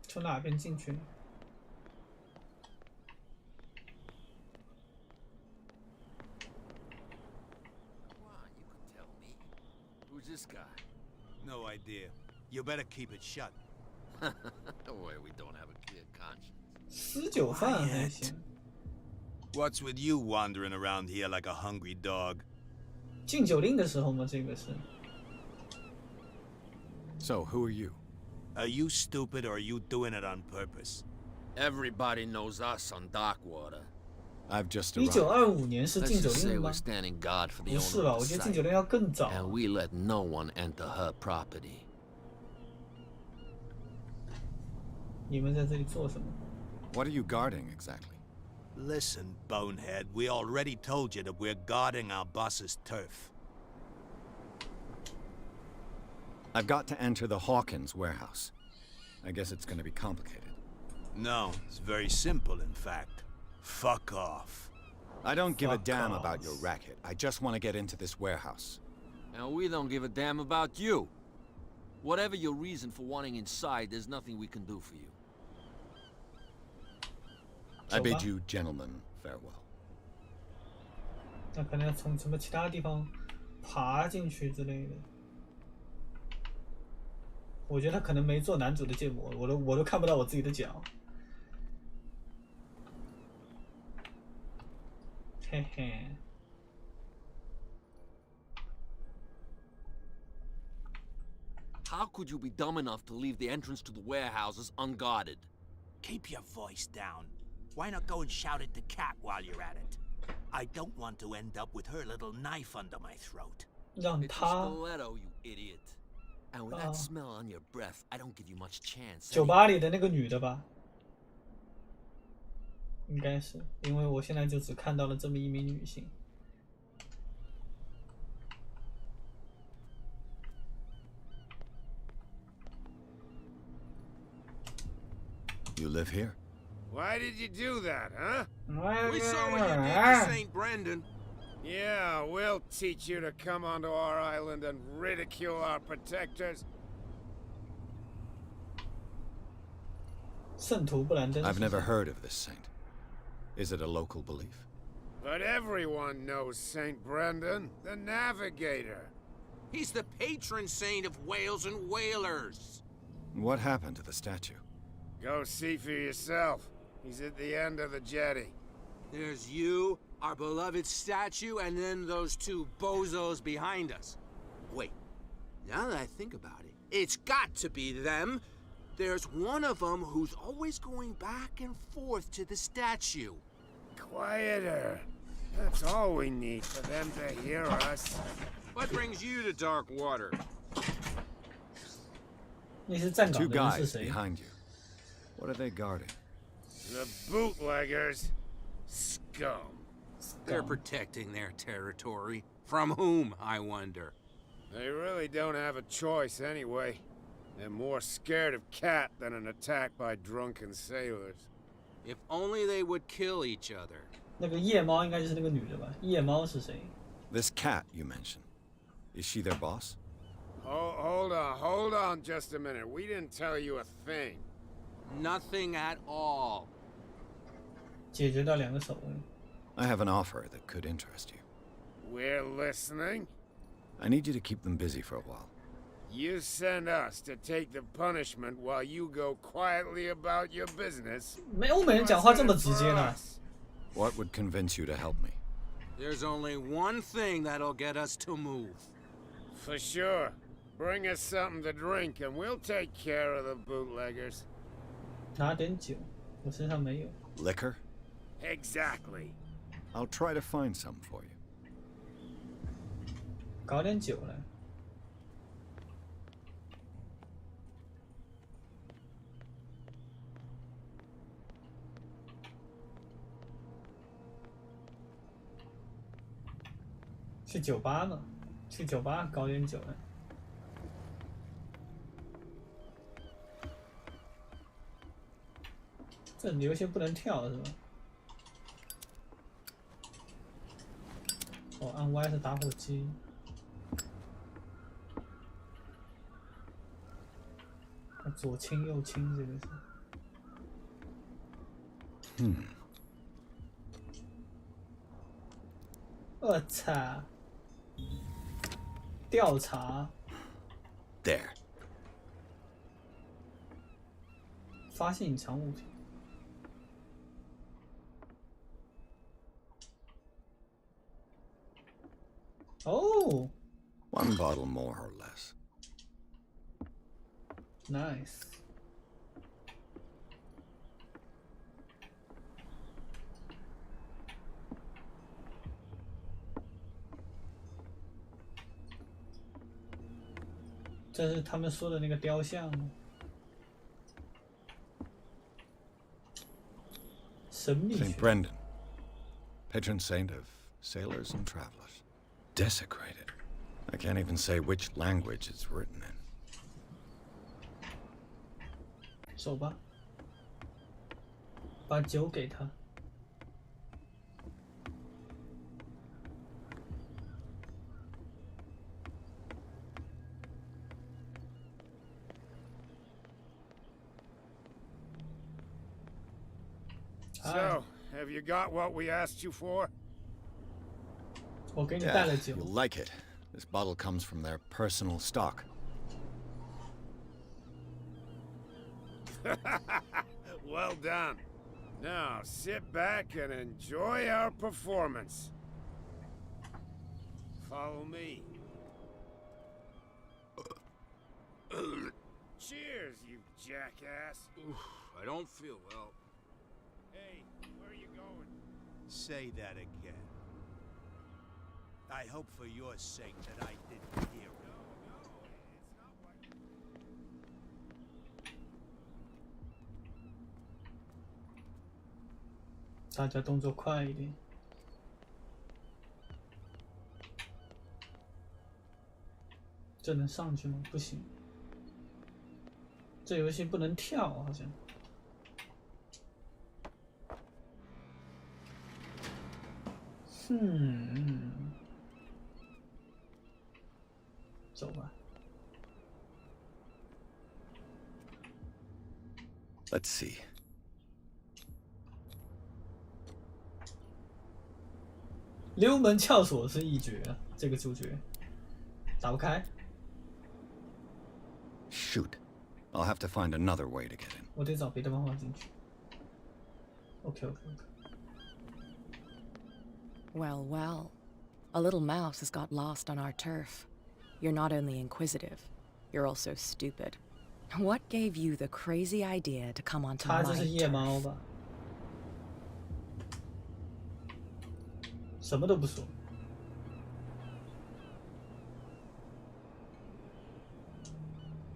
Speaker 1: 从哪边进去呢？
Speaker 12: Who's this guy?
Speaker 5: No idea. You better keep it shut.
Speaker 12: Boy, we don't have a clear conscience.
Speaker 1: 19犯还行。
Speaker 13: What's with you wandering around here like a hungry dog?
Speaker 1: 禁酒令的时候吗？这个是。
Speaker 3: So, who are you?
Speaker 13: Are you stupid or are you doing it on purpose?
Speaker 12: Everybody knows us on Darkwater.
Speaker 3: I've just arrived.
Speaker 1: 1925年是
Speaker 12: Let's
Speaker 1: 禁酒
Speaker 12: just say
Speaker 1: 令吗
Speaker 12: we're？ standing guard for the
Speaker 1: 不是
Speaker 12: owner
Speaker 1: 吧？
Speaker 12: of
Speaker 1: 我
Speaker 12: the
Speaker 1: 觉得禁酒
Speaker 12: site,
Speaker 1: 令要更早。
Speaker 12: and we let no one enter her property.
Speaker 1: 你们在这里做什么？
Speaker 3: What are you guarding exactly?
Speaker 13: Listen, bonehead, we already told you that we're guarding our boss's turf.
Speaker 3: I've got to enter the Hawkins warehouse. I guess it's going to be complicated.
Speaker 13: No, it's very simple, in fact. Fuck off.
Speaker 3: I don't give a damn about your racket. I just want to get into this warehouse.
Speaker 12: And we don't give a damn about you. Whatever your reason for wanting inside, there's nothing we can do for you.
Speaker 3: I bid you gentlemen farewell.
Speaker 1: 那可能要从什么其他地方爬进去之类的。我觉得他可能没做男主的建模，我都看不到我自己的脚。嘿嘿。
Speaker 12: How could you be dumb enough to leave the entrance to the warehouses unguarded?
Speaker 5: Keep your voice down. Why not go and shout at the cat while you're at it? I don't want to end up with her little knife under my throat.
Speaker 1: 让
Speaker 12: It's a
Speaker 1: 他
Speaker 12: stiletto, you idiot. And with that smell on your breath, I don't give you much chance.
Speaker 1: 酒吧里的那个女的吧，应该是，因为我现在就只看到了这么一名女性。
Speaker 3: You live here?
Speaker 14: Why did you do that, huh?
Speaker 1: We
Speaker 14: saw what you did to St. Brendan. Yeah, we'll teach you to come onto our island and ridicule our protectors.
Speaker 1: 圣徒布兰登。
Speaker 3: I've never heard of this saint. Is it a local belief?
Speaker 14: But everyone knows St. Brendan, the navigator.
Speaker 15: He's the patron saint of whales and whalers.
Speaker 3: What happened to the statue?
Speaker 14: Go see for yourself. He's at the end of the jetty.
Speaker 15: There's you, our beloved statue, and then those two bozos behind us. Wait, now that I think about it, it's got to be them. There's one of them who's always going back and forth to the statue.
Speaker 14: Quieter. That's all we need for them to hear us.
Speaker 15: What brings you to Darkwater?
Speaker 1: 你是站岗
Speaker 3: Two
Speaker 1: 的人是
Speaker 3: guys
Speaker 1: 谁？
Speaker 3: behind you. What are they guarding?
Speaker 14: The bootleggers. Scum.
Speaker 15: They're protecting their territory. From whom, I wonder?
Speaker 14: They really don't have a choice anyway. They're more scared of Cat than an attack by drunken sailors.
Speaker 15: If only they would kill each other.
Speaker 1: 那个夜猫应该就是那个女的吧？夜猫是谁？
Speaker 3: This cat you mentioned. Is she their boss?
Speaker 14: Hold on just a minute. We didn't tell you a thing.
Speaker 15: Nothing at all.
Speaker 1: 解决掉2个手。
Speaker 3: I have an offer that could interest you.
Speaker 14: We're listening.
Speaker 3: I need you to keep them busy for a while.
Speaker 14: You send us to take the punishment while you go quietly about your business.
Speaker 1: 欧美人讲话这么直接呢？
Speaker 3: What would convince you to help me?
Speaker 15: There's only one thing that'll get us to move.
Speaker 14: For sure. Bring us something to drink and we'll take care of the bootleggers.
Speaker 1: 拿点酒，我身上没有。
Speaker 3: Liquor?
Speaker 14: Exactly.
Speaker 3: I'll try to find some for you.
Speaker 1: 搞点酒来。去酒吧嘛，去酒吧搞点酒来。这有些不能跳是吧？哦，按 Y 是打火机。左清右清，这个是。我操！调查。
Speaker 3: There.
Speaker 1: 发现隐藏物品。Oh.
Speaker 3: One bottle more or less.
Speaker 1: Nice. 这是他们说的那个雕像吗？神秘学。
Speaker 3: St. Brendan, patron saint of sailors and travelers. Desecrated. I can't even say which language it's written in.
Speaker 1: 走吧，把酒给他。
Speaker 14: So, have you got what we asked you for?
Speaker 1: 我给你带了酒。
Speaker 3: You'll like it. This bottle comes from their personal stock.
Speaker 14: Well done. Now, sit back and enjoy our performance. Follow me. Cheers, you jackass.
Speaker 15: I don't feel well.
Speaker 14: Hey, where are you going?
Speaker 13: Say that again. I hope for your sake that I didn't hear it.
Speaker 14: It's not like...
Speaker 1: 大家动作快一点。这能上去吗？不行。这游戏不能跳，好像。走吧。
Speaker 3: Let's see.
Speaker 1: 溜门撬锁是一绝，这个主角打不开。
Speaker 3: Shoot. I'll have to find another way to get in.
Speaker 1: 我得找别的方法进去。OK。
Speaker 10: Well, well. A little mouse has got lost on our turf. You're not only inquisitive, you're also stupid. What gave you the crazy idea to come onto my
Speaker 1: 他就是夜猫吧？什么都不说。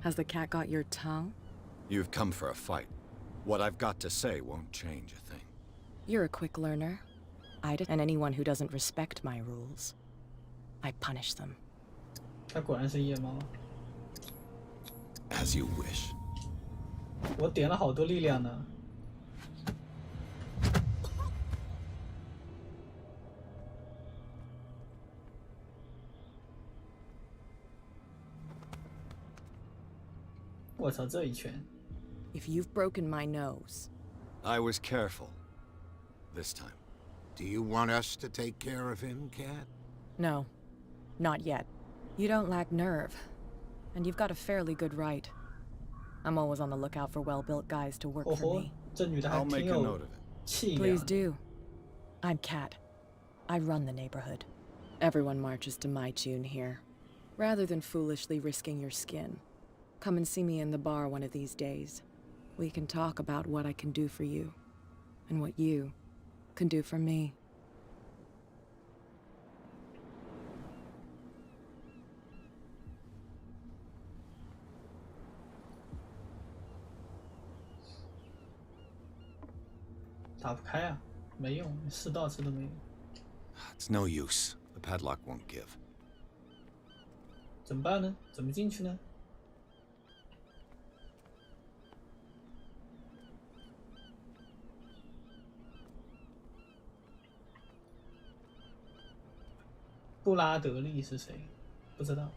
Speaker 10: Has the cat got your tongue?
Speaker 3: You've come for a fight. What I've got to say won't change a thing.
Speaker 10: You're a quick learner. And anyone who doesn't respect my rules, I punish them.
Speaker 1: 他果然是夜猫。
Speaker 3: As you wish.
Speaker 1: 我点了好多力量呢。我操，这一拳！
Speaker 10: If you've broken my nose,
Speaker 3: I was careful. This time.
Speaker 6: Do you want us to take care of him, Cat?
Speaker 10: No, not yet. You don't lack nerve, and you've got a fairly good right. I'm always on the lookout for well-built guys to work for me.
Speaker 3: I'll make a note of it.
Speaker 10: Please do. I'm Cat. I run the neighborhood. Everyone marches to my tune here. Rather than foolishly risking your skin, come and see me in the bar one of these days. We can talk about what I can do for you, and what you can do for me.
Speaker 3: It's no use. The padlock won't give.
Speaker 1: 怎么办呢？怎么进去呢？布拉德利是谁？不知道。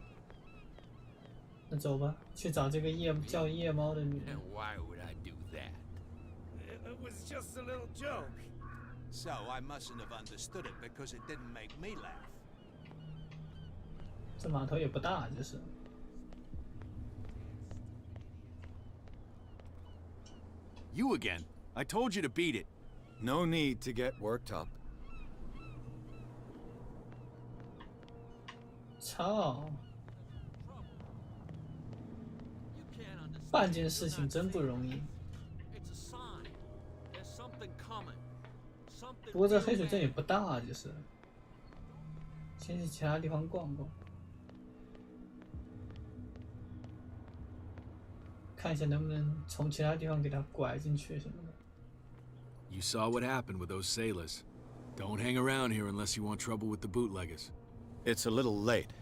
Speaker 1: 那走吧，去找这个叫夜猫的女人。
Speaker 13: Why would I do that?
Speaker 14: It was just a little joke.
Speaker 13: So I mustn't have understood it because it didn't make me laugh.
Speaker 1: 这码头也不大，就是。
Speaker 11: You again? I told you to beat it.
Speaker 3: No need to get worked up.
Speaker 1: 操！办件事情真不容易。不过这黑水镇也不大，就是。先去其他地方逛逛，看一下能不能从其他地方给他拐进去什么的。
Speaker 11: You saw what happened with those sailors. Don't hang around here unless you want trouble with the bootleggers.
Speaker 3: It's a little late.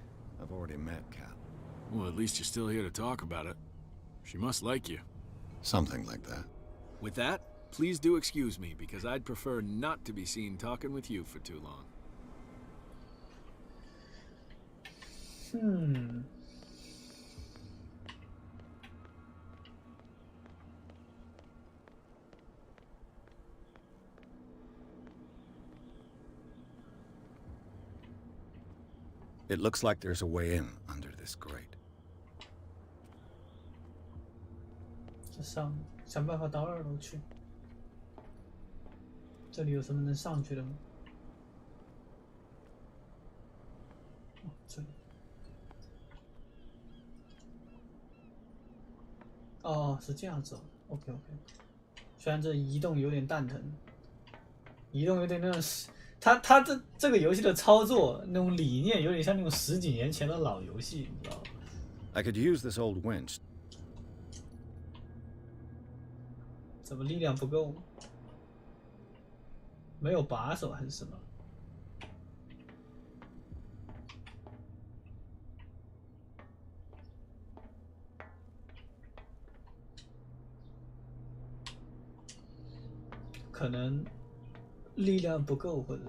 Speaker 3: I've already met Kat.
Speaker 11: Well, at least you're still here to talk about it. She must like you.
Speaker 3: Something like that.
Speaker 11: With that, please do excuse me, because I'd prefer not to be seen talking with you for too long.
Speaker 3: It looks like there's a way in under this grate.
Speaker 1: 这想办法到2楼去。这里有什么能上去的吗？哦，这里。哦，是这样走。OK。虽然这移动有点蛋疼，移动有点那种。 他这个游戏的操作那种理念有点像那种10几年前的老游戏，你知道吗
Speaker 3: I could use this old winch.
Speaker 1: 怎么力量不够？没有把手还是什么？可能。 力量不够，或者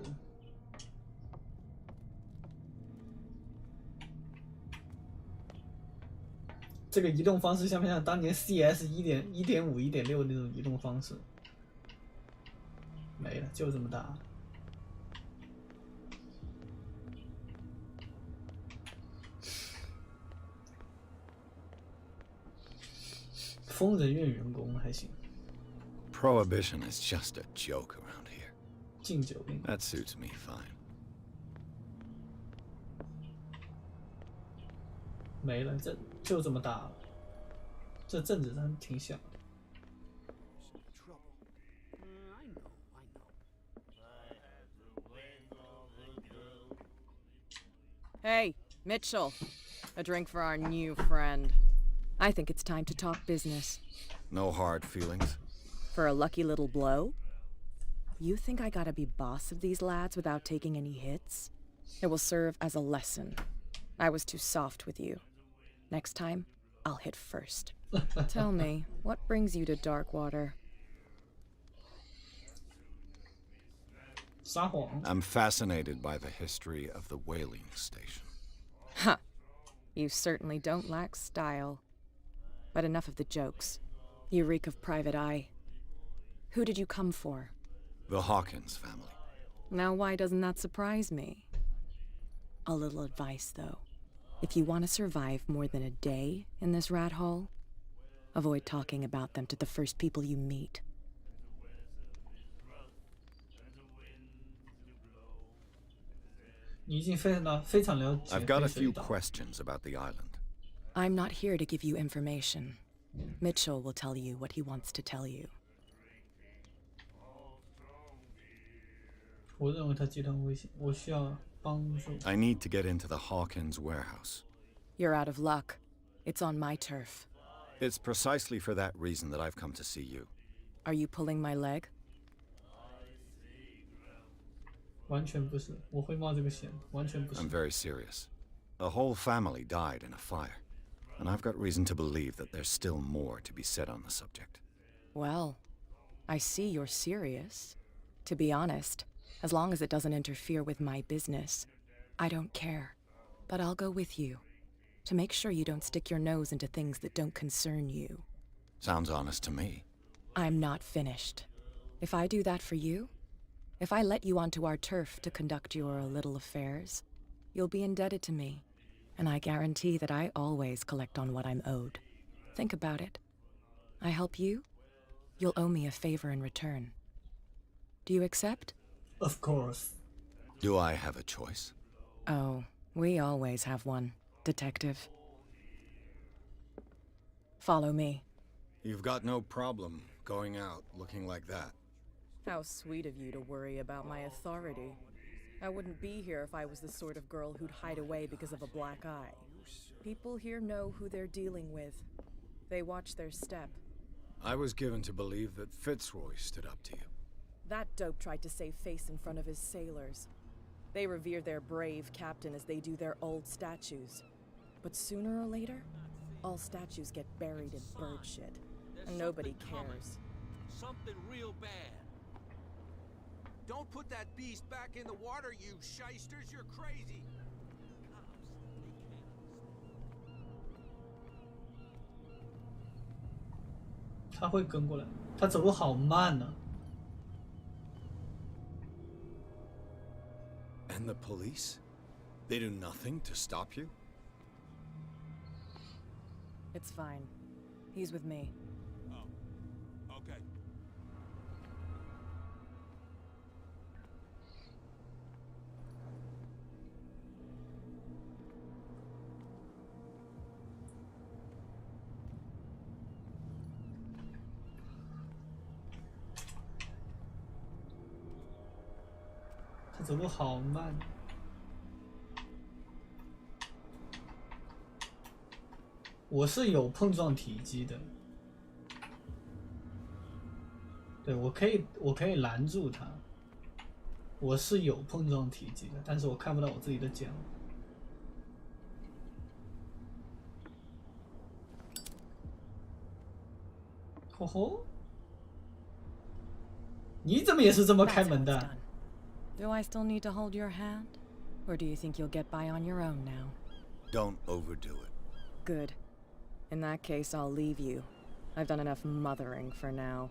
Speaker 1: 这个移动方式像不像当年 CS 1.5、1.6那种移动方式？没了，就这么大。疯人院员工还行。
Speaker 3: Prohibition is just a joke around here.
Speaker 1: 禁酒令
Speaker 3: That suits me fine.
Speaker 1: 没了，这就这么大了。这镇子真挺小的。
Speaker 10: Hey, Mitchell. A drink for our new friend. I think it's time to talk business.
Speaker 3: No hard feelings.
Speaker 10: For a lucky little blow? You think I gotta be boss of these lads without taking any hits? It will serve as a lesson. I was too soft with you. Next time, I'll hit first. Tell me, what brings you to Darkwater?
Speaker 3: I'm fascinated by the history of the whaling station.
Speaker 10: Huh. You certainly don't lack style. But enough of the jokes. You reek of private eye. Who did you come for?
Speaker 3: The Hawkins family.
Speaker 10: Now why doesn't that surprise me? A little advice, though. If you want to survive more than a day in this rat hole, avoid talking about them to the first people you meet.
Speaker 3: I've got a few questions about the island.
Speaker 10: I'm not here to give you information. Mitchell will tell you what he wants to tell you.
Speaker 3: I need to get into the Hawkins warehouse.
Speaker 10: You're out of luck. It's on my turf.
Speaker 3: It's precisely for that reason that I've come to see you.
Speaker 10: Are you pulling my leg?
Speaker 3: I'm very serious. A whole family died in a fire, and I've got reason to believe that there's still more to be said on the subject.
Speaker 10: Well, I see you're serious. To be honest, as long as it doesn't interfere with my business, I don't care. But I'll go with you, to make sure you don't stick your nose into things that don't concern you.
Speaker 3: Sounds honest to me.
Speaker 10: I'm not finished. If I do that for you, if I let you onto our turf to conduct your little affairs, you'll be indebted to me, and I guarantee that I always collect on what I'm owed. Think about it. I help you, you'll owe me a favor in return. Do you accept?
Speaker 1: Of course.
Speaker 3: Do I have a choice?
Speaker 10: Oh, we always have one, Detective. Follow me.
Speaker 3: You've got no problem going out looking like that.
Speaker 10: How sweet of you to worry about my authority. I wouldn't be here if I was the sort of girl who'd hide away because of a black eye. People here know who they're dealing with. They watch their step.
Speaker 3: I was given to believe that Fitzroy stood up to you.
Speaker 10: That dope tried to save face in front of his sailors. They revere their brave captain as they do their old statues. But sooner or later, all statues get buried in bird shit, and nobody cares.
Speaker 12: Something real bad.
Speaker 15: Don't put that beast back in the water, you shysters! You're crazy!
Speaker 1: 他会跟过来，他走路好慢呢。
Speaker 3: And the police? They do nothing to stop you?
Speaker 10: It's fine. He's with me.
Speaker 15: Oh, okay.
Speaker 1: 他走路好慢。我是有碰撞体积的，对，我可以拦住他。我是有碰撞体积的，但是我看不到我自己的脚。吼吼，你怎么也是这么开门的？
Speaker 10: Do I still need to hold your hand? Or do you think you'll get by on your own now?
Speaker 3: Don't overdo it.
Speaker 10: Good. In that case, I'll leave you. I've done enough mothering for now.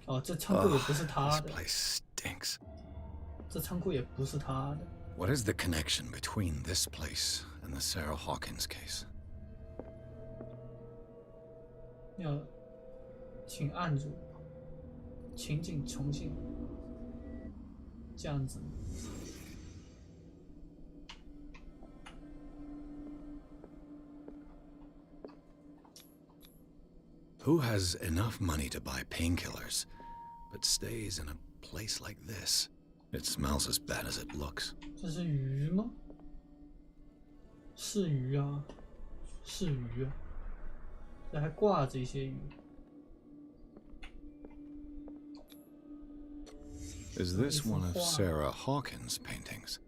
Speaker 1: Oh, 这仓库也不是他的。
Speaker 3: This place stinks.
Speaker 1: 这仓库也不是他的。
Speaker 3: What is the connection between this place and the Sarah Hawkins case?
Speaker 1: 要请按住，情景重现，这样子。
Speaker 3: Who has enough money to buy painkillers, but stays in a place like this? It smells as bad as it looks.
Speaker 1: 这是鱼吗？是鱼啊，是鱼啊，这还挂着一些鱼。
Speaker 3: Is this one of Sarah Hawkins' paintings?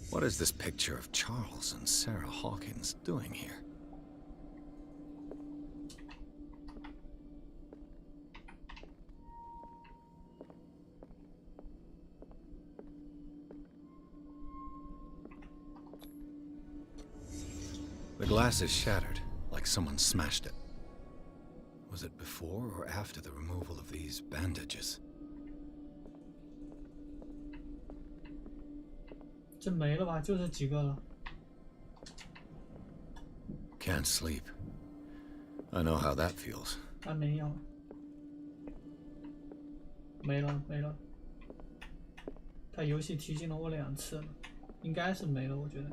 Speaker 3: What is this picture of Charles and Sarah Hawkins doing here? The glass is shattered, like someone smashed it. Was it before or after the removal of these bandages?
Speaker 1: 这没了吧？就这几个了。
Speaker 3: Can't sleep. I know how that feels.
Speaker 1: 还没有。没了，没了。他游戏提醒了我2次了，应该是没了，我觉得。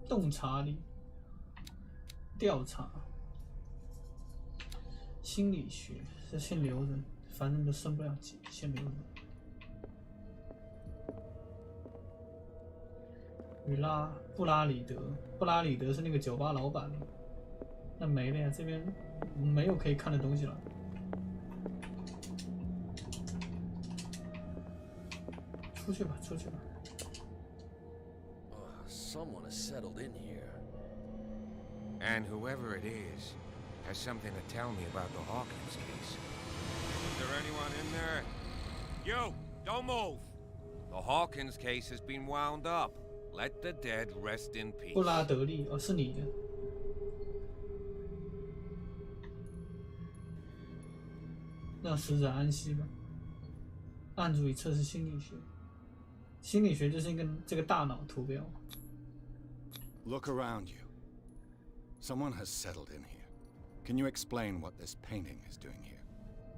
Speaker 1: 洞察力，调查，心理学，这先留着，反正都升不了级，先留着。与布拉里德，布拉里德是那个酒吧老板，那没了呀，这边没有可以看的东西了。出去吧，出去吧。
Speaker 12: Someone has settled in here.
Speaker 14: And whoever it is has something to tell me about the Hawkins case. Is there anyone in there? You! Don't move! The Hawkins case has been wound up. Let the dead rest in peace.
Speaker 1: 布拉德利，哦，是你的。让死者安息吧。按住以测试心理学。心理学就是一个这个大脑图标。
Speaker 3: Look around you. Someone has settled in here. Can you explain what this painting is doing here?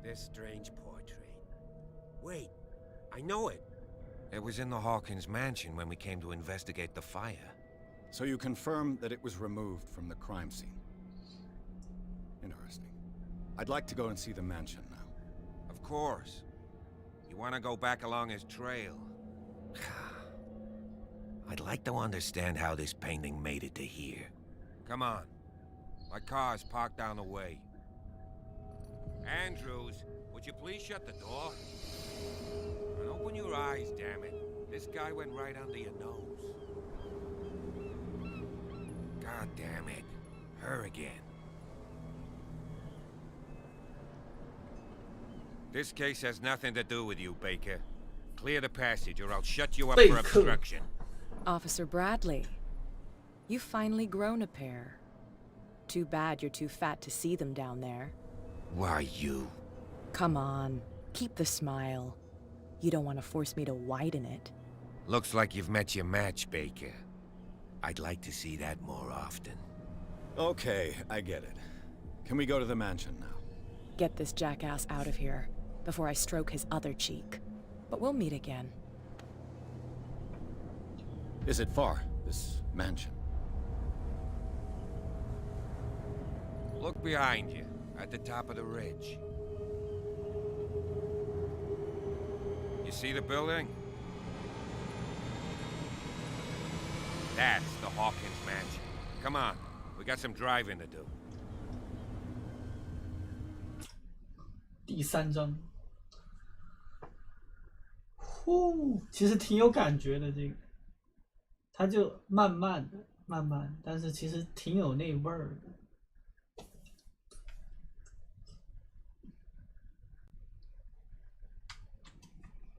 Speaker 14: This strange portrait. Wait, I know it. It was in the Hawkins mansion when we came to investigate the fire.
Speaker 3: So you confirm that it was removed from the crime scene. Interesting. I'd like to go and see the mansion now.
Speaker 14: Of course. You want to go back along his trail? I'd like to understand how this painting made it to here. Come on. My car's parked down the way. Andrews, would you please shut the door? And open your eyes, damn it. This guy went right under your nose. God damn it. Her again. This case has nothing to do with you, Baker. Clear the passage or I'll shut you up for obstruction.
Speaker 10: Officer Bradley, you've finally grown a pair. Too bad you're too fat to see them down there.
Speaker 14: Why, you?
Speaker 10: Come on, keep the smile. You don't want to force me to widen it.
Speaker 14: Looks like you've met your match, Baker. I'd like to see that more often.
Speaker 3: Okay, I get it. Can we go to the mansion now?
Speaker 10: Get this jackass out of here before I stroke his other cheek. But we'll meet again.
Speaker 3: Is it far, this mansion?
Speaker 14: Look behind you, at the top of the ridge. You see the building? That's the Hawkins mansion. Come on, we got some driving to do.
Speaker 1: 第3章，其实挺有感觉的这个。它就慢慢的，但是其实挺有那味儿的。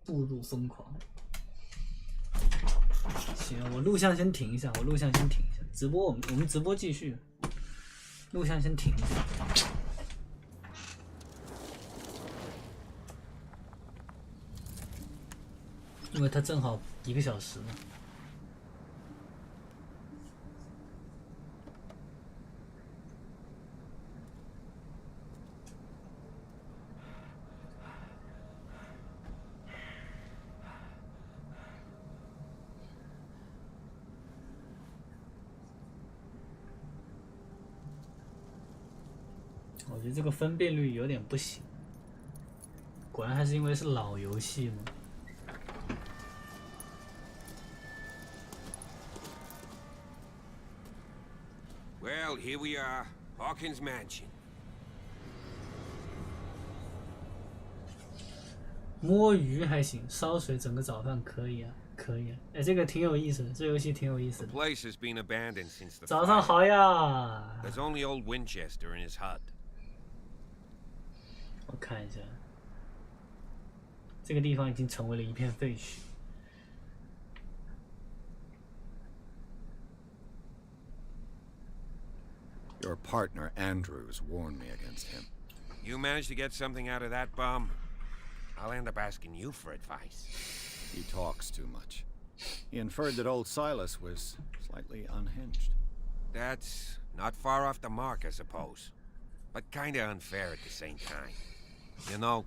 Speaker 1: 步入疯狂。行，我录像先停一下，直播我们直播继续，录像先停一下。因为它正好1个小时嘛。我觉得这个分辨率有点不行，果然还是因为是老游戏嘛。
Speaker 14: Well, here we are, Hawkins Mansion.
Speaker 1: 摸鱼还行，烧水整个早饭可以啊，可以啊。哎，这个挺有意思的，这游戏挺有意思的。
Speaker 14: The place has been abandoned since the
Speaker 1: 早上好呀。
Speaker 14: There's only old Winchester in his hut.
Speaker 1: 我看一下，这个地方已经成为了一片废墟。
Speaker 3: Your partner, Andrews, warned me against him.
Speaker 14: You managed to get something out of that bum? I'll end up asking you for advice.
Speaker 3: He talks too much. He inferred that old Silas was slightly unhinged.
Speaker 14: That's not far off the mark, I suppose. But kinda unfair at the same time. You know,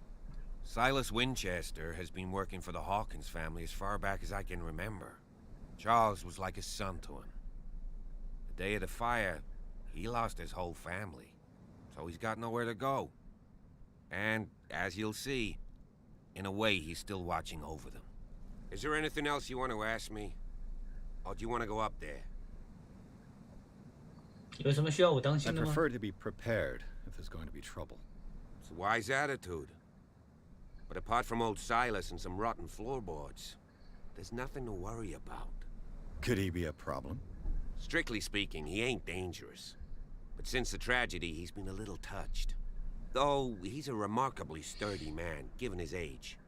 Speaker 14: Silas Winchester has been working for the Hawkins family as far back as I can remember. Charles was like a son to him. The day of the fire, he lost his whole family, so he's got nowhere to go. And, as you'll see, in a way, he's still watching over them. Is there anything else you want to ask me? Or do you want to go up there?
Speaker 1: 有什么需要我当
Speaker 3: I
Speaker 1: 心的吗？
Speaker 3: prefer to be prepared if there's going to be trouble.
Speaker 14: It's a wise attitude. But apart from old Silas and some rotten floorboards, there's nothing to worry about.
Speaker 3: Could he be a problem?
Speaker 14: Strictly speaking, he ain't dangerous. But since the tragedy, he's been a little touched. Though he's a remarkably sturdy man, given his age.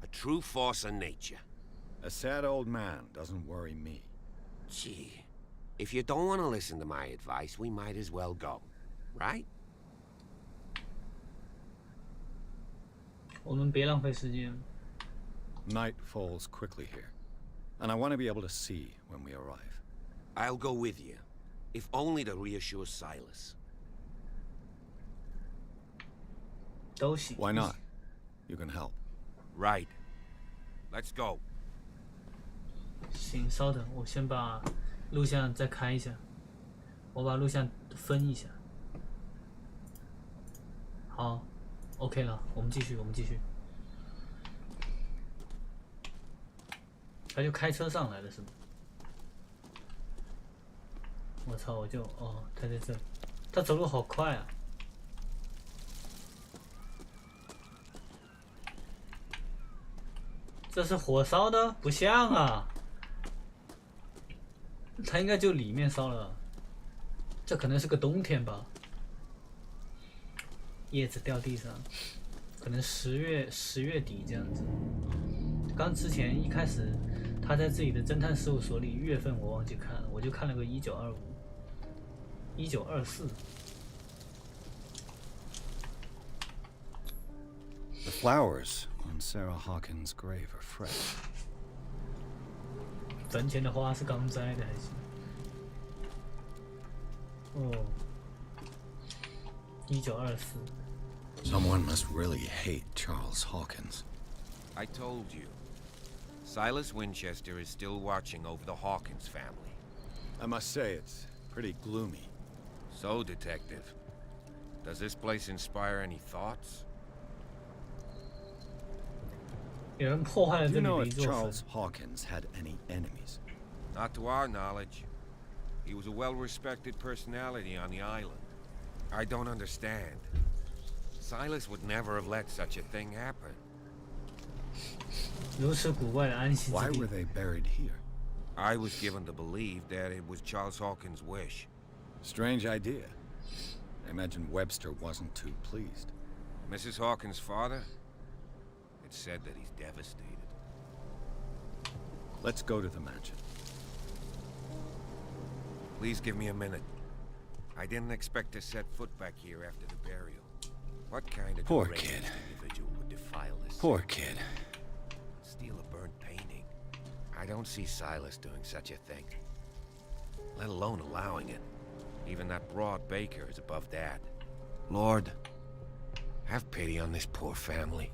Speaker 14: A true force of nature.
Speaker 3: A sad old man doesn't worry me.
Speaker 14: Gee, if you don't want to listen to my advice, we might as well go. Right?
Speaker 1: 我们别浪费时间。
Speaker 3: Night falls quickly here, and I want to be able to see when we arrive.
Speaker 14: I'll go with you, if only to reassure Silas.
Speaker 1: 都行。
Speaker 3: Why not? You can help.
Speaker 14: Right. Let's go.
Speaker 1: 行，稍等，我先把录像再开一下，我把录像分一下。好 ，OK 了，我们继续，我们继续。他就开车上来了是吗？我操，我就哦，他在这里，他走路好快啊！这是火烧的？不像啊！它应该就里面烧了，这可能是个冬天吧？叶子掉地上，可能10月底这样子。刚之前一开始，他在自己的侦探事务所里，月份我忘记看了，我就看了个1925、1924。
Speaker 3: The flowers on Sarah Hawkins' grave are fresh.
Speaker 1: 坟前的花是刚摘的还行？哦，1924。
Speaker 3: Someone must really hate Charles Hawkins.
Speaker 14: I told you. Silas Winchester is still watching over the Hawkins family.
Speaker 3: I must say, it's pretty gloomy.
Speaker 14: So, Detective, does this place inspire any thoughts?
Speaker 1: 有人破坏了
Speaker 3: Do
Speaker 1: 这
Speaker 3: you
Speaker 1: 里
Speaker 3: know
Speaker 1: 的一
Speaker 3: if
Speaker 1: 座坟。
Speaker 3: Charles Hawkins had any enemies?
Speaker 14: Not to our knowledge. He was a well-respected personality on the island. I don't understand. Silas would never have let such a thing happen.
Speaker 1: 如此古怪的安息之
Speaker 3: Why
Speaker 1: 地
Speaker 3: were。they buried here?
Speaker 14: I was given to believe that it was Charles Hawkins' wish.
Speaker 3: Strange idea. I imagine Webster wasn't too pleased.
Speaker 14: Mrs. Hawkins' father? It's said that he's devastated.
Speaker 3: Let's go to the mansion.
Speaker 14: Please give me a minute. I didn't expect to set foot back here after the burial. What kind of
Speaker 3: Poor
Speaker 14: deranged
Speaker 3: kid.
Speaker 14: individual would defile this?
Speaker 3: Poor kid.
Speaker 14: Steal a burnt painting. I don't see Silas doing such a thing. Let alone allowing it. Even that broad baker is above that. Lord, have pity on this poor family.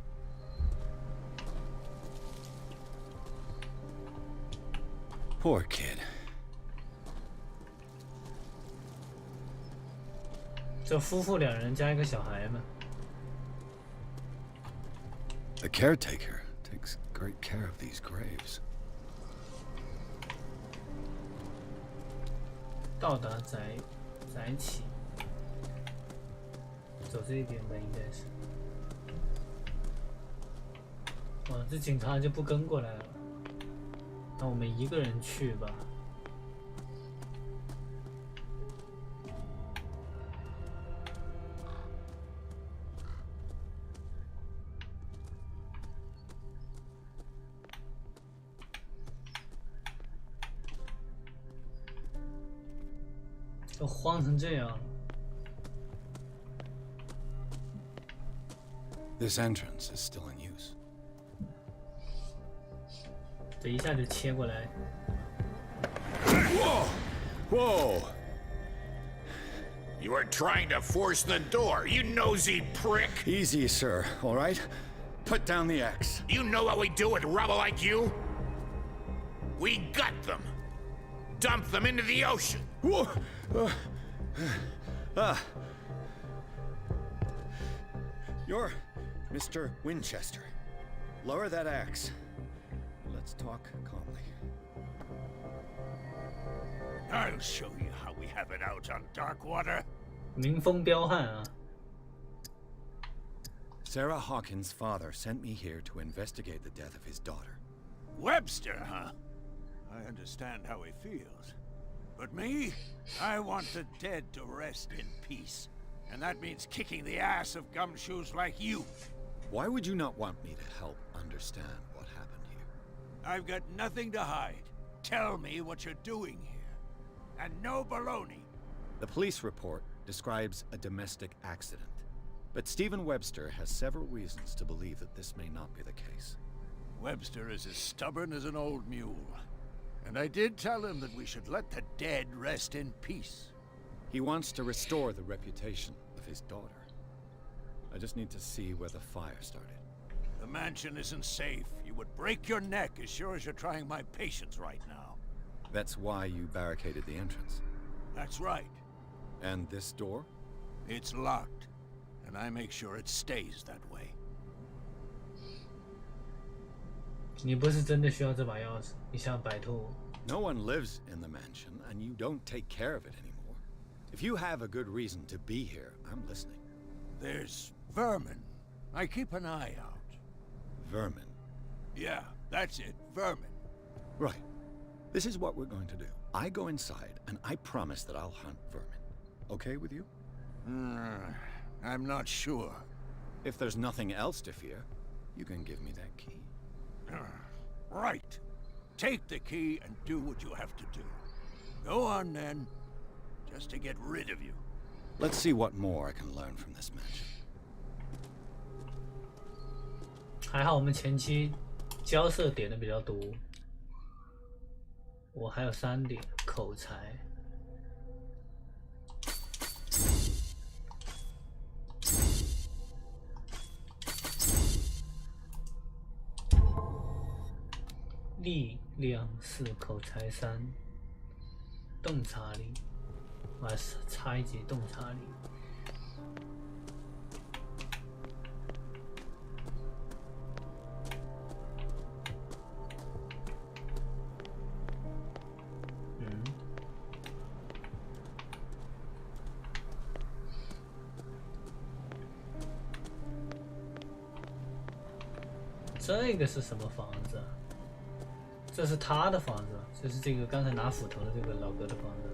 Speaker 3: Poor kid.
Speaker 1: 就夫妇两人加一个小孩嘛。
Speaker 3: The caretaker takes great care of these graves.
Speaker 1: 到达宅起，走这一边吧，应该是。哇，这警察就不跟过来了，那我们一个人去吧。都慌成这样了。
Speaker 3: This entrance is still in use.
Speaker 1: 这一下就切过来。
Speaker 6: Whoa!
Speaker 3: Whoa!
Speaker 6: You are trying to force the door, you nosy prick!
Speaker 3: Easy, sir, all right? Put down the axe.
Speaker 6: You know what we do with rubble like you? We gut them. Dump them into the ocean.
Speaker 3: Whoa! You're Mr. Winchester. Lower that axe. Let's talk calmly.
Speaker 6: I'll show you how we have it out on Darkwater.
Speaker 1: 民风彪悍啊！
Speaker 3: Sarah Hawkins' father sent me here to investigate the death of his daughter.
Speaker 6: Webster, huh? I understand how he feels. But me? I want the dead to rest in peace. And that means kicking the ass of gumshoes like you.
Speaker 3: Why would you not want me to help understand what happened here?
Speaker 6: I've got nothing to hide. Tell me what you're doing here. And no baloney.
Speaker 3: The police report describes a domestic accident. But Stephen Webster has several reasons to believe that this may not be the case.
Speaker 6: Webster is as stubborn as an old mule. And I did tell him that we should let the dead rest in peace.
Speaker 3: He wants to restore the reputation of his daughter. I just need to see where the fire started.
Speaker 6: The mansion isn't safe. You would break your neck as sure as you're trying my patience right now.
Speaker 3: That's why you barricaded the entrance.
Speaker 6: That's right.
Speaker 3: And this door?
Speaker 6: It's locked. And I make sure it stays that way.
Speaker 1: 你不是真的需要这把钥匙，你想摆脱我。
Speaker 3: No one lives in the mansion, and you don't take care of it anymore. If you have a good reason to be here, I'm listening.
Speaker 6: There's vermin. I keep an eye out.
Speaker 3: Vermin?
Speaker 6: Yeah, that's it, vermin.
Speaker 3: Right. This is what we're going to do. I go inside, and I promise that I'll hunt vermin. Okay with you?
Speaker 6: I'm not sure.
Speaker 3: If there's nothing else to fear, you can give me that key.
Speaker 6: Right. Take the key and do what you have to do. Go on then, just to get rid of you.
Speaker 3: Let's see what more I can learn from this mansion.
Speaker 1: 还好我们前期交涉点的比较多，我还有3点口才。力量4，口才3，洞察力，我还差一级洞察力。这个是什么房子啊？这是他的房子，就是这个刚才拿斧头的这个老哥的房子。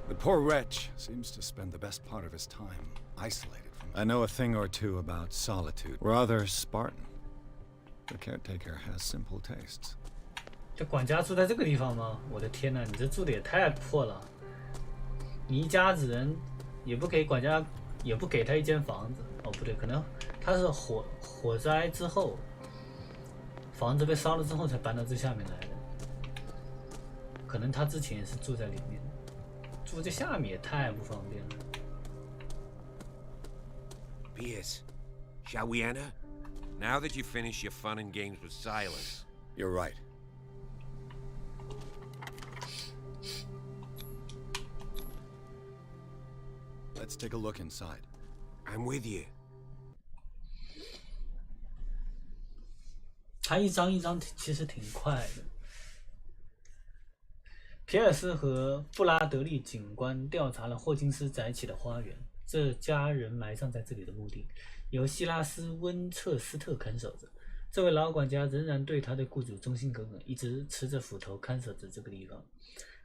Speaker 3: The poor wretch seems to spend the best part of his time isolated from. I know a thing or two about solitude. Rather Spartan. The caretaker has simple tastes.
Speaker 1: 这管家住在这个地方吗？我的天哪，你这住的也太破了！你一家子人也不给管家，也不给他一间房子。哦，不对，可能他是火灾之后，房子被烧了之后才搬到这下面来的。可能他之前也是住在里面，住这下面也太不方便了。
Speaker 14: Pierce, shall we enter? Now that you finish your fun and games with Silas.
Speaker 3: You're right. Let's take a look inside.
Speaker 14: I'm with you.
Speaker 1: 他一张一张其实挺快的。皮尔斯和布拉德利警官调查了霍金斯宅起的花园，这家人埋葬在这里的墓地由希拉斯·温彻斯特看守着。这位老管家仍然对他的雇主忠心耿耿，一直持着斧头看守着这个地方。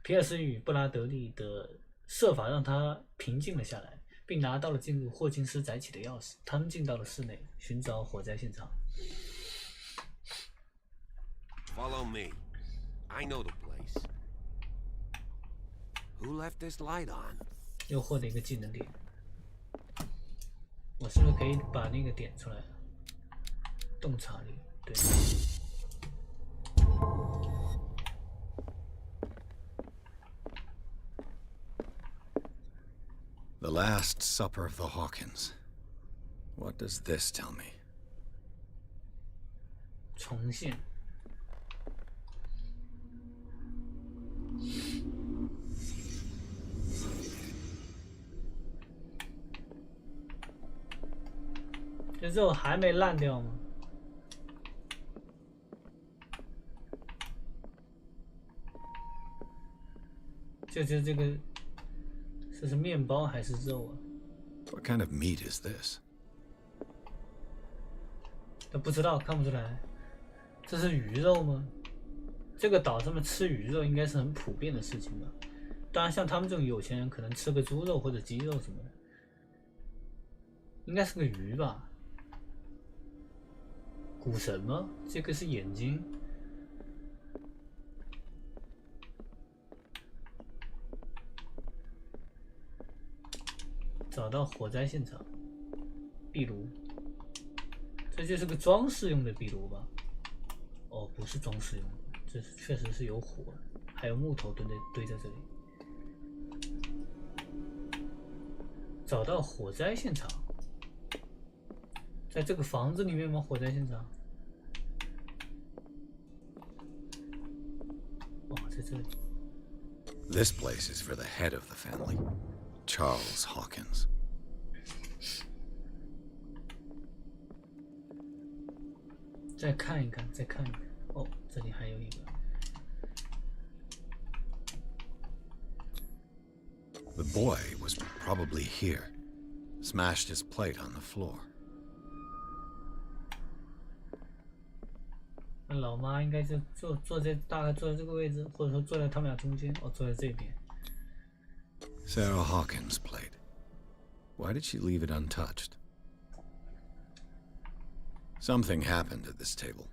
Speaker 1: 皮尔斯与布拉德利的设法让他平静了下来，并拿到了进入霍金斯宅起的钥匙。他们进到了室内，寻找火灾现场。
Speaker 14: Follow me. I know the place. Who left this light on?
Speaker 1: 又获得一个技能点。我是不是可以把那个点出来？洞察力，对。
Speaker 3: The Last Supper of the Hawkins. What does this tell me?
Speaker 1: 重现。这肉还没烂掉吗？就这个，这是面包还是肉啊？
Speaker 3: What kind of meat is this?
Speaker 1: 他不知道，看不出来。这是鱼肉吗？这个岛上面吃鱼肉应该是很普遍的事情吧？当然，像他们这种有钱人，可能吃个猪肉或者鸡肉什么的，应该是个鱼吧？股神吗？这个是眼睛。找到火灾现场，壁炉，这就是个装饰用的壁炉吧？哦，不是装饰用的，这确实是有火，还有木头堆在这里。找到火灾现场，在这个房子里面吗？火灾现场？哦，在这里。
Speaker 3: This place is for the head of the family, Charles Hawkins.
Speaker 1: 再看一看，再看一看。哦，这里还有一个。
Speaker 3: The boy was probably here, smashed his plate on the floor.
Speaker 1: 那老妈应该就坐在大概坐在这个位置，或者说坐在他们俩中间。哦，坐在这边。
Speaker 3: Sarah Hawkins' plate. Why did she leave it untouched? Something happened at this table.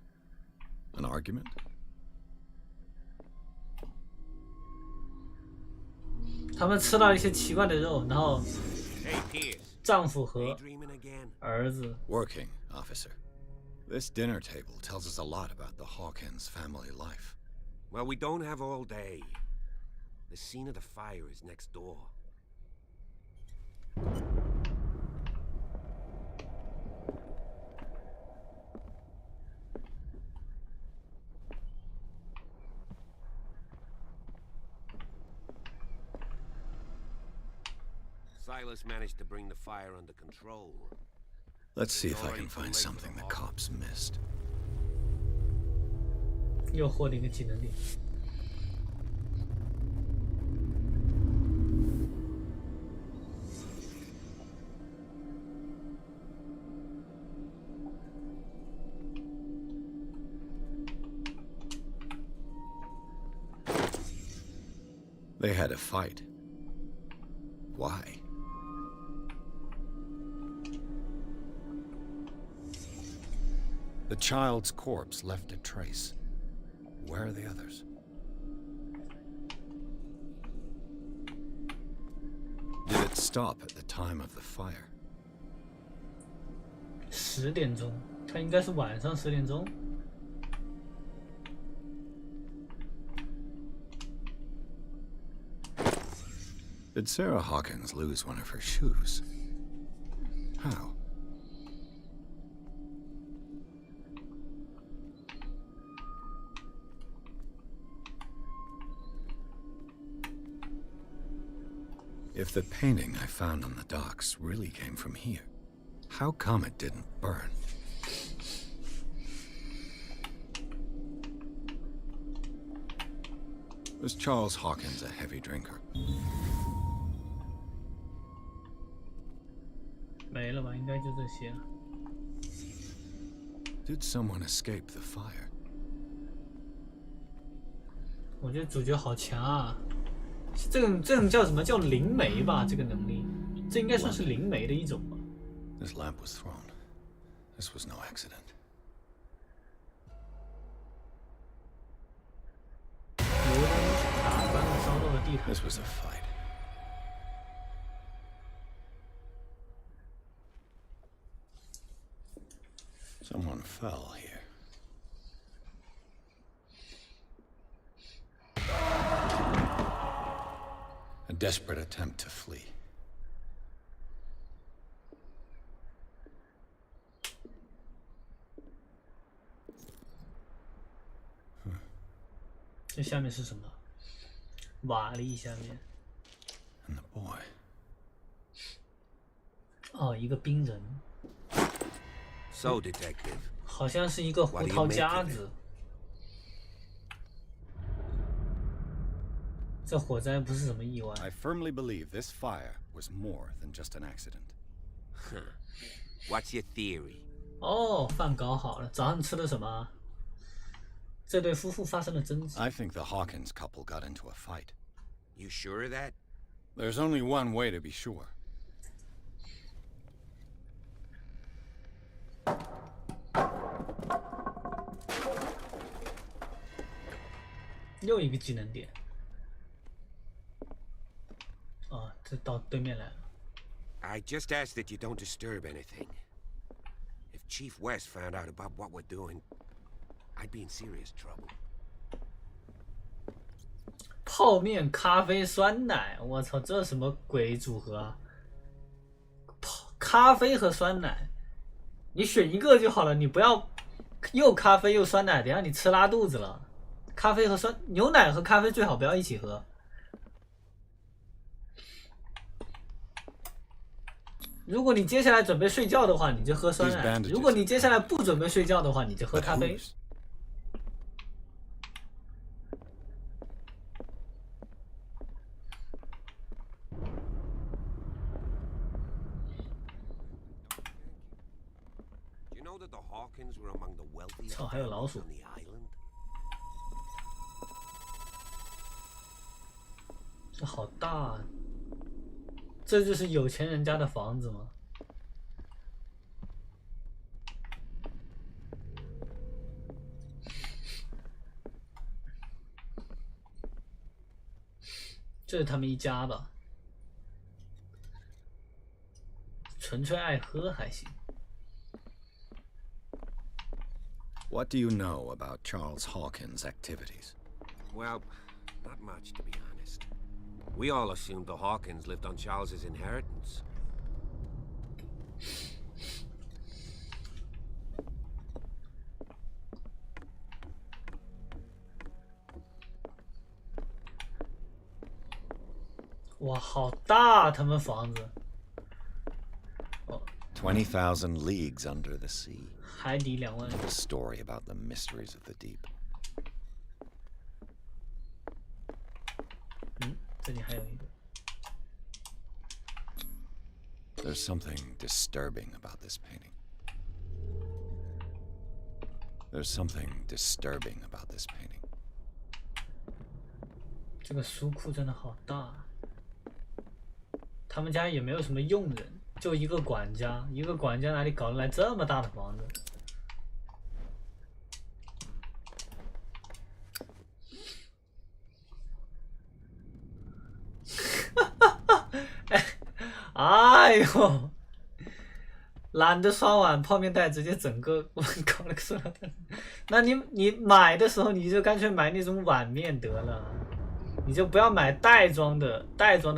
Speaker 3: An argument?
Speaker 1: 他们吃到一些奇怪的肉，然后丈夫和儿子。
Speaker 3: Working, officer. This dinner table tells us a lot about the Hawkins family life.
Speaker 14: Well, we don't have all day. The scene of the fire is next door. Silas managed to bring the fire under control.
Speaker 3: Let's see if I can find something the cops missed.
Speaker 1: 又获得一个技能点。
Speaker 3: They had a fight. Why? The child's corpse left a trace. Where are the others? Did it stop at the time of the fire?
Speaker 1: 10点钟，它应该是晚上10点钟。
Speaker 3: Did Sarah Hawkins lose one of her shoes? How? If the painting I found on the docks really came from here, how come it didn't burn? Was Charles Hawkins a heavy drinker?
Speaker 1: 没了吧，应该就这些了。
Speaker 3: Did someone escape the fire?
Speaker 1: 我觉得主角好强啊！这种叫什么叫灵媒吧？这个能力，这应该算是灵媒的一种吧。
Speaker 3: This lamp was thrown. This was no accident.
Speaker 1: 油灯打翻了烧到了地毯。
Speaker 3: This was a fight. Someone fell here. A desperate attempt to flee.
Speaker 1: 这下面是什么？瓦砾下面。
Speaker 3: And the boy.
Speaker 1: 哦，一个冰人。
Speaker 14: So, detective.
Speaker 1: 好像是一个胡桃夹子。这火灾不是什么意外。
Speaker 3: I firmly believe this fire was more than just an accident.
Speaker 14: What's your theory?
Speaker 1: 哦，饭搞好了。早上吃的什么？这对夫妇发生了争执。
Speaker 3: I think the Hawkins couple got into a fight.
Speaker 14: You sure of that?
Speaker 3: There's only one way to be sure.
Speaker 1: 又一个技能点。哦，这到对面来了。
Speaker 14: I just ask that you don't disturb anything. If Chief West found out about what we're doing, I'd be in serious trouble.
Speaker 1: 泡面、咖啡、酸奶，我操，这什么鬼组合啊？咖啡和酸奶，你选一个就好了，你不要又咖啡又酸奶，等下你吃拉肚子了。咖啡和牛奶和咖啡最好不要一起喝。如果你接下来准备睡觉的话，你就喝酸奶；如果你接下来不准备睡觉的话，你就喝咖啡。操，还有老鼠！这好大啊！这就是有钱人家的房子吗？这是他们一家吧？纯粹爱喝还行。
Speaker 3: What do you know about Charles Hawkins' activities?
Speaker 14: Well, not much, to be honest. We all assumed the Hawkins lived on Charles's inheritance.
Speaker 1: Wow, 好大，他们房子。
Speaker 3: 20,000 leagues under the sea.
Speaker 1: 海底2万。
Speaker 3: A story about the mysteries of the deep.
Speaker 1: 这里还有一个。
Speaker 3: There's something disturbing about this painting. There's something disturbing about this painting.
Speaker 1: 这个书库真的好大。他们家也没有什么佣人，就一个管家，一个管家哪里搞得来这么大的房子？哎呦，懒得刷碗，泡面袋直接整个我搞了个塑料袋。那你买的时候你就干脆买那种碗面得了，你就不要买袋装的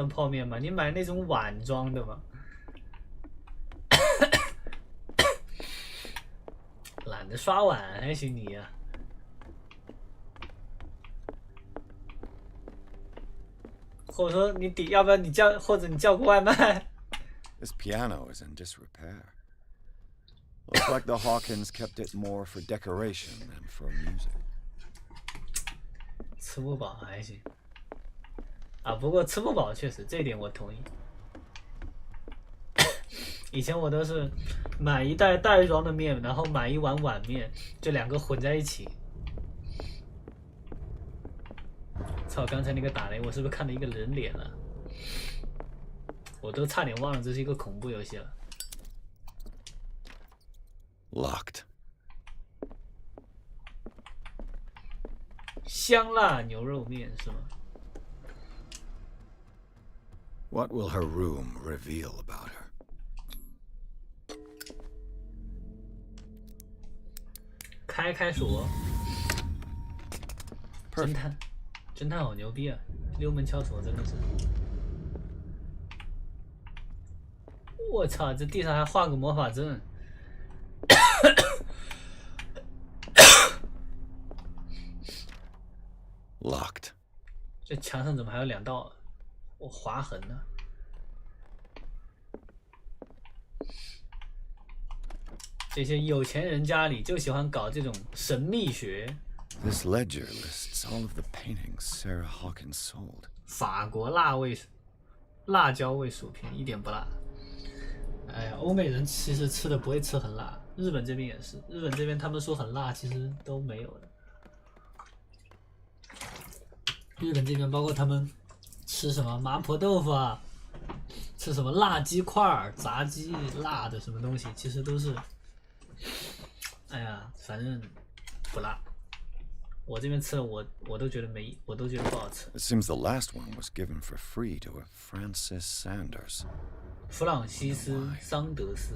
Speaker 1: 泡面嘛，你买那种碗装的嘛。懒得刷碗还行你呀、啊。或者说你要不要你叫，或者你叫个外卖。
Speaker 3: This piano is in disrepair. Looks like the Hawkins kept it more for decoration than for music.
Speaker 1: 吃不饱还行啊，不过吃不饱确实这一点我同意。以前我都是买一袋袋装的面，然后买一碗碗面，就2个混在一起。操！刚才那个打雷，我是不是看到一个人脸了？我都差点忘了这是一个恐怖游戏了。
Speaker 3: Locked.
Speaker 1: 香辣牛肉面是吗？
Speaker 3: What will her room reveal about her?
Speaker 1: 开锁。侦探好牛逼啊！溜门撬锁真的是。我操！这地上还画个魔法阵。
Speaker 3: Locked.
Speaker 1: 这墙上怎么还有2道划痕呢？这些有钱人家里就喜欢搞这种神秘学。
Speaker 3: This ledger lists all of the paintings Sarah Hawkins sold.
Speaker 1: 法国辣椒味薯片一点不辣。哎呀，欧美人其实吃的不会吃很辣，日本这边也是，日本这边他们说很辣，其实都没有的。日本这边包括他们吃什么麻婆豆腐啊，吃什么辣鸡块、炸鸡、辣的什么东西，其实都是，哎呀，反正不辣。我这边吃了，我都觉得我都觉得不好吃。
Speaker 3: It seems the last one was given for free to a Francis Sanders.
Speaker 1: 弗朗西斯·桑德斯。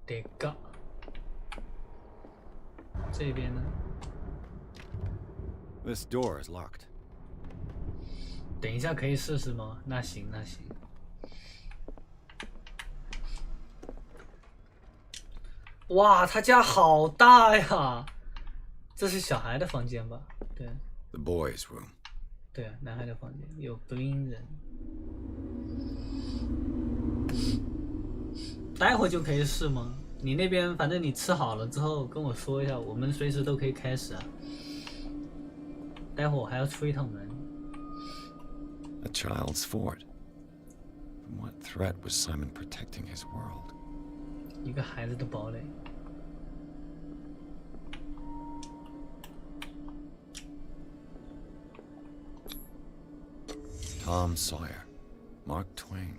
Speaker 1: 得嘎，这边呢
Speaker 3: ？This door is locked.
Speaker 1: 等一下可以试试吗？那行，那行。哇，他家好大呀！这是小孩的房间吧？对。
Speaker 3: The boys' room.
Speaker 1: 对，男孩的房间有 bling 人。待会就可以试吗？你那边反正你吃好了之后跟我说一下，我们随时都可以开始啊。待会我还要出一趟门。
Speaker 3: A child's fort. From what threat was Simon protecting his world?
Speaker 1: 一个孩子的堡垒。
Speaker 3: Tom Sawyer, Mark Twain.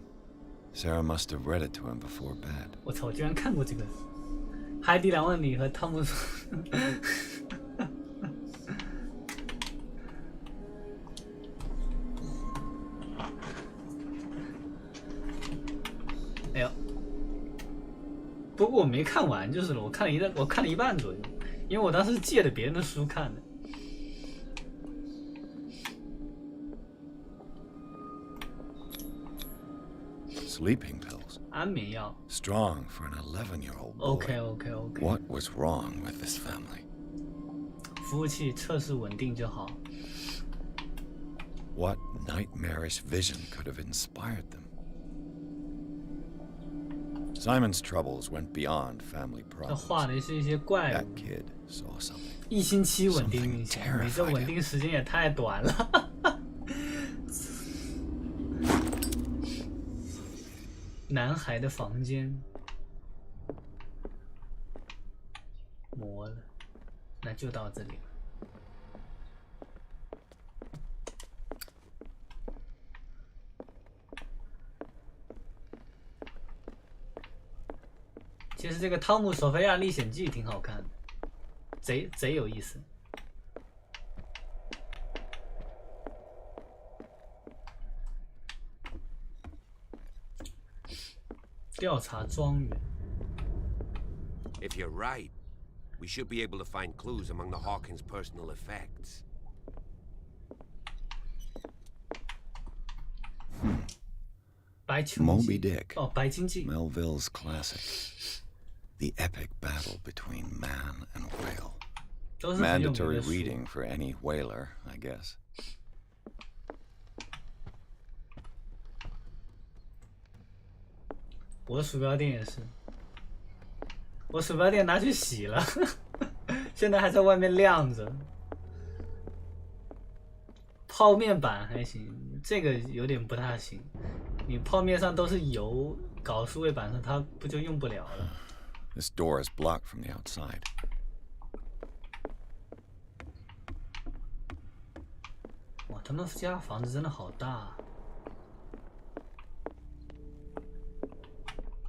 Speaker 3: Sarah must have read it to him before bed.
Speaker 1: 我操！我居然看过这个《海底2万里》和汤姆索。哎呦！不过我没看完就是了，我看了一半左右，因为我当时借的别人的书看的。
Speaker 3: Sleeping pills.
Speaker 1: 安眠药。
Speaker 3: Strong for an 11-year-old boy.
Speaker 1: OK.
Speaker 3: What was wrong with this family?
Speaker 1: 服务器测试稳定就好。
Speaker 3: What nightmarish vision could have inspired them? Simon's troubles went beyond family
Speaker 1: 这
Speaker 3: problems.
Speaker 1: 画的是一些怪
Speaker 3: That
Speaker 1: 物。
Speaker 3: kid saw something.
Speaker 1: 1星期稳定一下，你这稳定时间也太短了。男孩的房间磨了，那就到这里了。其实这个《汤姆·索菲亚历险记》挺好看的。贼有意思。调查庄园。
Speaker 14: If you're right, we should be able to find clues among the Hawkins' personal effects.
Speaker 3: Moby Dick.
Speaker 1: 哦，白鲸记。
Speaker 3: Melville's classic. The epic battle between man and whale. Mandatory reading for any whaler, I guess.
Speaker 1: 我的鼠标垫也是，我鼠标垫拿去洗了，现在还在外面晾着。泡面板还行，这个有点不太行。你泡面上都是油，搞数位板上它不就用不了了？
Speaker 3: This door is blocked from the outside.
Speaker 1: 哇，他们家房子真的好大。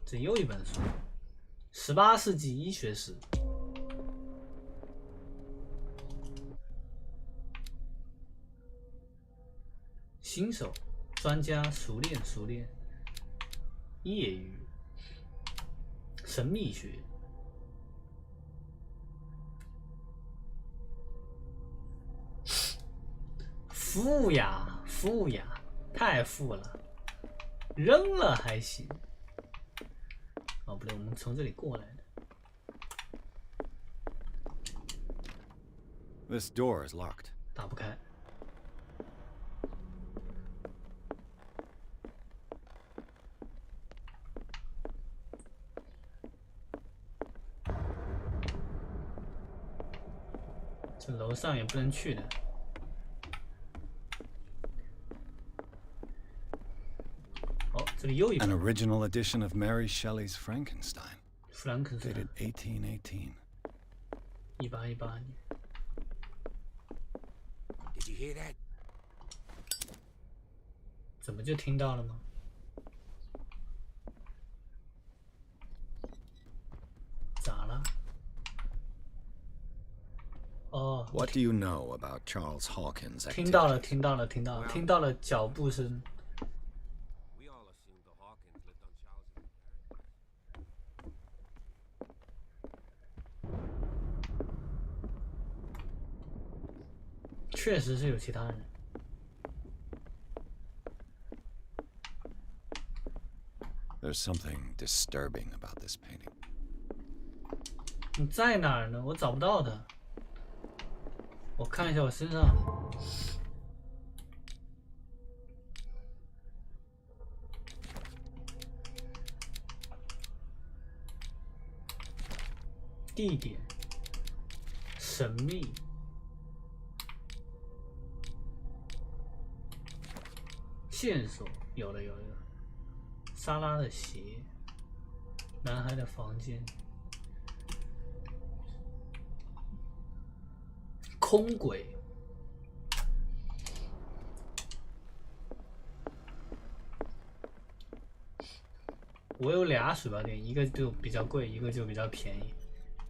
Speaker 1: 这又一本书，18世纪医学史。新手、专家、熟练。业余。神秘学。富呀，太富了，扔了还行。 哦，不对，我们从这里过来的。
Speaker 3: This door is locked.
Speaker 1: 打不开。这楼上也不能去的。 这里又一
Speaker 3: An original edition of Mary Shelley's Frankenstein.
Speaker 1: 弗兰肯斯坦
Speaker 3: Dated 1818.
Speaker 1: 1818年。
Speaker 14: Did you hear that?
Speaker 1: 怎么就听到了吗？咋了？哦。
Speaker 3: What do you know about Charles Hawkins?
Speaker 1: 听到了脚步声。 确实是有其他人。
Speaker 3: There's something disturbing about this painting.
Speaker 1: 你在哪儿呢？我找不到他。我看一下我身上。地点。神秘。 线索有了，莎拉的鞋，男孩的房间，空轨，我有俩鼠标垫，一个就比较贵，一个就比较便宜。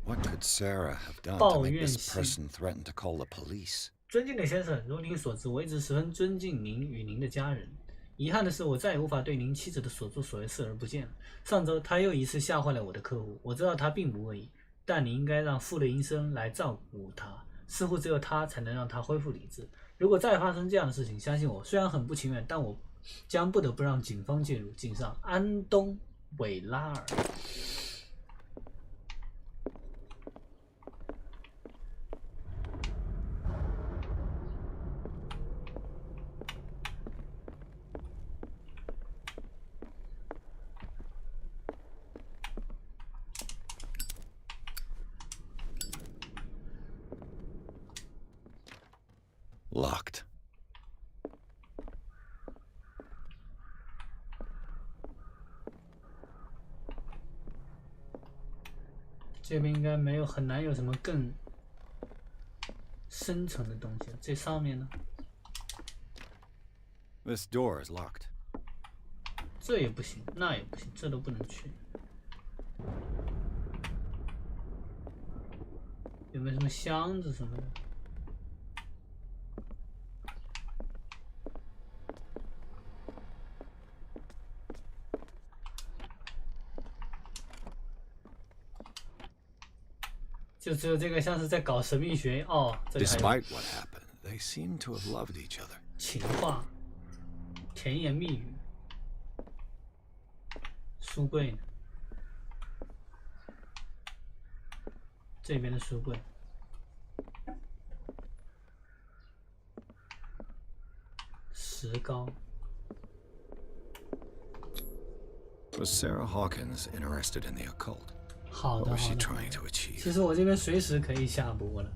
Speaker 3: What could Sarah have done to make this person threaten to call the police?
Speaker 1: 尊敬的先生，如您所知，我一直十分尊敬您与您的家人。遗憾的是，我再也无法对您妻子的所作所为视而不见了。上周，他又一次吓坏了我的客户。我知道他并不恶意，但你应该让傅雷医生来照顾他。似乎只有他才能让他恢复理智。如果再发生这样的事情，相信我，虽然很不情愿，但我将不得不让警方介入。敬上，安东·韦拉尔。
Speaker 3: Locked.
Speaker 1: 这边应该没有，很难有什么更深层的东西。这上面呢
Speaker 3: This door is locked.
Speaker 1: 这也不行，那也不行，这都不能去。有没有什么箱子什么的？就只有这个像是在搞神秘学哦。这个还有
Speaker 3: Despite what happened, they seem to have loved each other.
Speaker 1: 情话、甜言蜜语。书柜呢？这边的书柜。石膏。
Speaker 3: Was Sarah Hawkins interested in the occult?
Speaker 1: 好的，
Speaker 3: What was
Speaker 1: 好
Speaker 3: she
Speaker 1: 的。
Speaker 3: trying to achieve?
Speaker 1: 其实我这边随时可以下播了。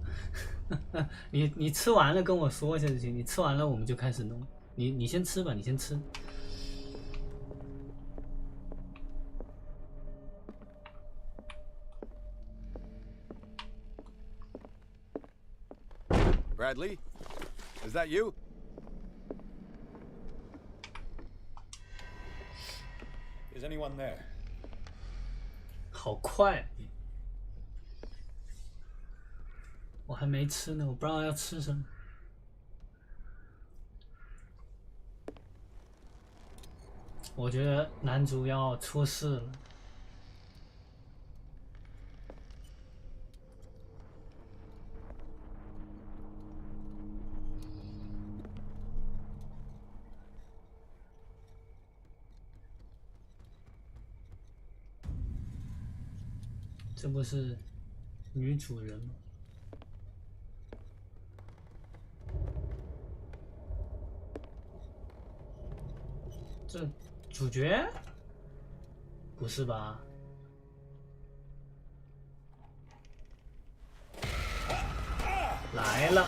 Speaker 1: 你吃完了跟我说一下就行。你吃完了我们就开始弄。你先吃吧，你先吃。
Speaker 3: Bradley, is that you? Is anyone there?
Speaker 1: 好快，我还没吃呢，我不知道要吃什么。我觉得男主要出事了。 这不是女主人吗？这主角？不是吧？来了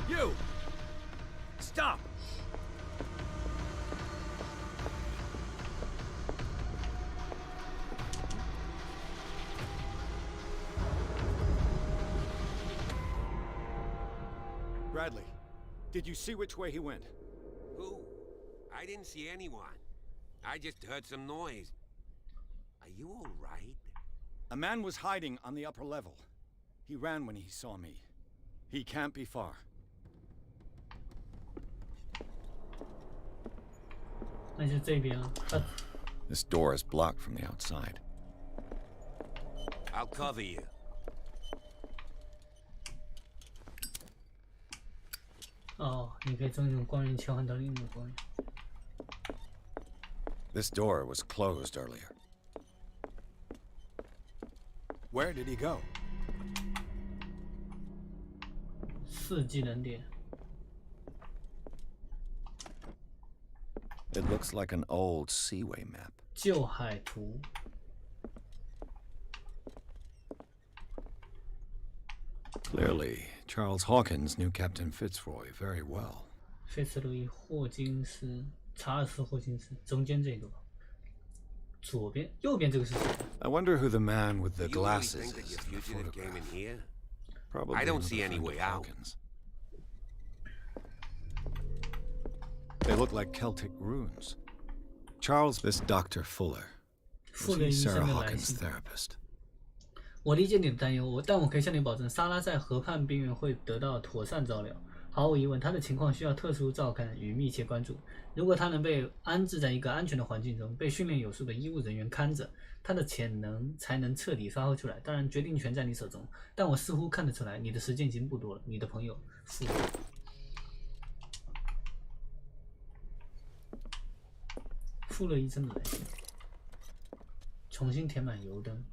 Speaker 11: You! Stop!
Speaker 3: Bradley, did you see which way he went?
Speaker 14: Who? I didn't see anyone. I just heard some noise. Are you all right?
Speaker 3: A man was hiding on the upper level. He ran when he saw me. He can't be far.
Speaker 1: 那就这边了。
Speaker 3: This door is blocked from the outside.
Speaker 14: I'll cover you.
Speaker 1: 哦，你可以从一种光源切换到另一种光源。
Speaker 3: This door was closed earlier. Where did he go?
Speaker 1: 4技能点。
Speaker 3: It looks like an old seaway map.
Speaker 1: 旧海图。
Speaker 3: Clearly, Charles Hawkins knew Captain Fitzroy very well.
Speaker 1: 费茨路易·霍金斯，查尔斯·霍金斯，中间这个吧。左边、右边这个是谁？
Speaker 3: I wonder who the man with the
Speaker 14: You really
Speaker 3: glasses
Speaker 14: think that
Speaker 3: is
Speaker 14: your
Speaker 3: in the
Speaker 14: fugitive came in
Speaker 3: photograph.
Speaker 14: here?
Speaker 3: Probably
Speaker 14: I don't
Speaker 3: another
Speaker 14: see any
Speaker 3: friend
Speaker 14: way
Speaker 3: of
Speaker 14: out.
Speaker 3: Hawkins. They look like Celtic runes. Charles, this Dr. Fuller. Was he Sarah Hawkins' therapist?
Speaker 1: 我理解你的担忧，但我可以向你保证，莎拉在河畔边缘会得到妥善照料。毫无疑问，她的情况需要特殊照看与密切关注。如果她能被安置在一个安全的环境中，被训练有素的医务人员看着，她的潜能才能彻底发挥出来。当然，决定权在你手中，但我似乎看得出来，你的时间已经不多了。你的朋友，富勒。富勒医生的来信，重新填满油灯。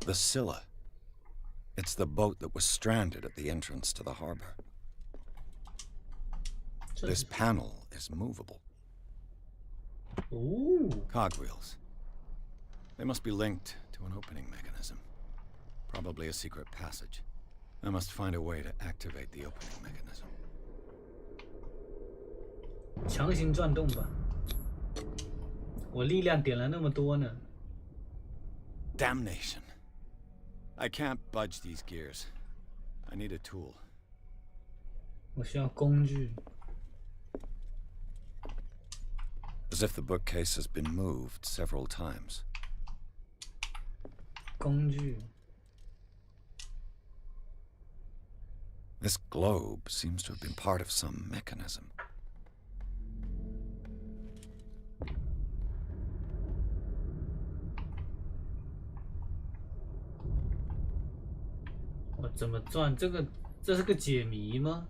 Speaker 3: The Scylla. It's the boat that was stranded at the entrance to the harbor. This panel is movable.
Speaker 1: Ooh.
Speaker 3: Cogwheels. They must be linked to an opening mechanism. Probably a secret passage. I must find a way to activate the opening mechanism.
Speaker 1: 强行转动吧。我力量点了那么多呢。
Speaker 3: Damnation. I can't budge these gears. I need a tool.
Speaker 1: 我需要工具。
Speaker 3: As if the bookcase has been moved several times.
Speaker 1: 工具。
Speaker 3: This globe seems to have been part of some mechanism.
Speaker 1: 我怎么转？这是个解谜吗？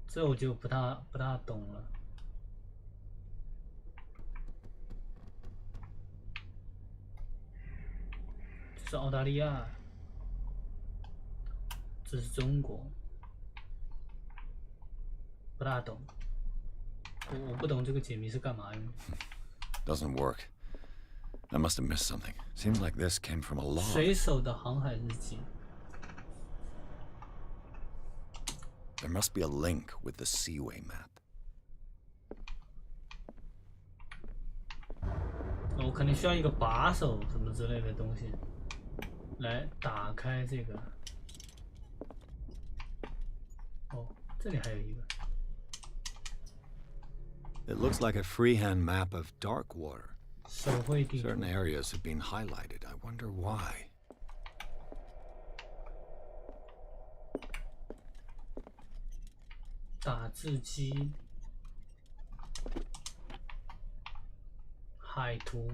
Speaker 1: 这我就不大懂了。这是澳大利亚，这是中国，不大懂。我不懂这个解谜是干嘛用的。
Speaker 3: Doesn't work. I must have missed something. Seems like this came from a log.
Speaker 1: 水手的航海日记。
Speaker 3: There must be a link with the Seaway map.
Speaker 1: 我肯定需要一个把手什么之类的东西，来打开这个。哦，这里还有一个。
Speaker 3: It looks like a freehand map of Darkwater.
Speaker 1: 手绘地图。
Speaker 3: Certain areas have been highlighted. I wonder why.
Speaker 1: 打字机、海图、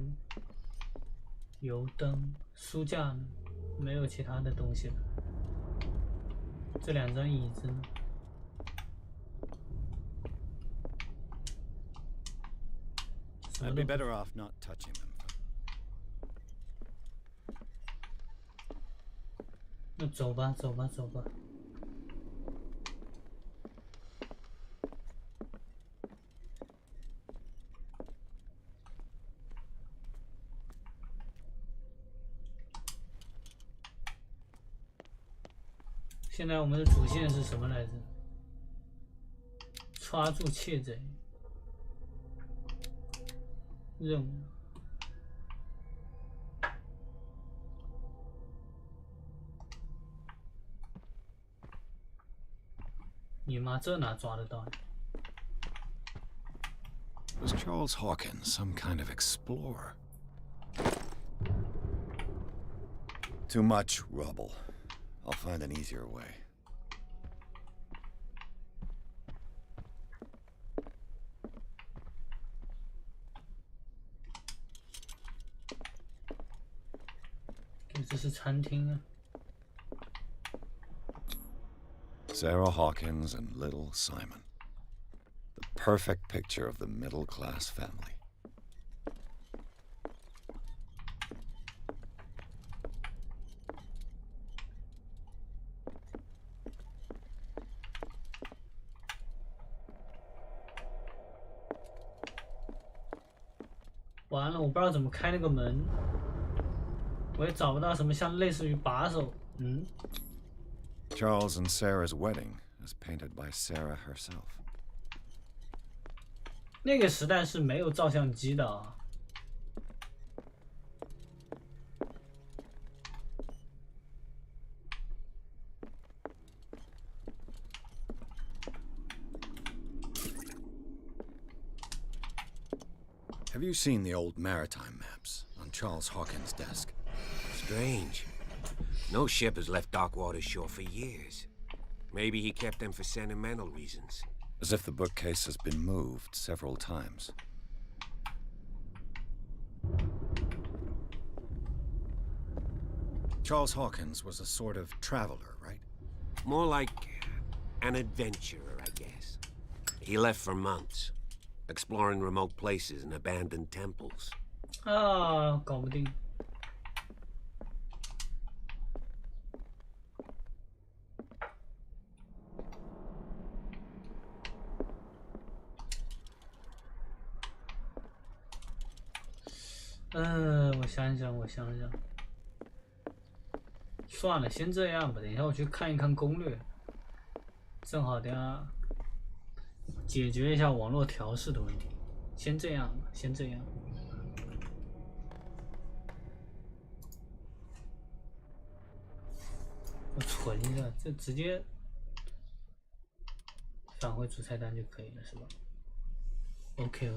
Speaker 1: 油灯、书架呢？没有其他的东西了。这两张椅子呢？
Speaker 3: I'd be better off not touching them.
Speaker 1: 那走吧，走吧，走吧。现在我们的主线是什么来着？抓住窃贼。 任务。你妈这哪抓得到呀
Speaker 3: Was Charles Hawkins some kind of explorer? Too much rubble. I'll find an easier way. Sarah Hawkins and little Simon. The perfect picture of the middle-class family.
Speaker 1: "完了，我不知道怎么开那个门。 我也找不到什么像类似于把手。嗯。
Speaker 3: Charles and Sarah's wedding is painted by Sarah herself.
Speaker 1: 那个时代是没有照相机的啊。
Speaker 3: Have you seen the old maritime maps on Charles Hawkins' desk?
Speaker 14: Strange. No ship has left Darkwater shore for years. Maybe he kept them for sentimental reasons.
Speaker 3: As if the bookcase has been moved several times. Charles Hawkins was a sort of traveler, right?
Speaker 14: More like an adventurer, I guess. He left for months, exploring remote places and abandoned temples.
Speaker 1: 啊，搞不定。 我想想，算了，先这样吧。等一下我去看一看攻略，正好等下解决一下网络调试的问题。先这样吧，先这样。我存一下，这直接返回主菜单就可以了，是吧？OK。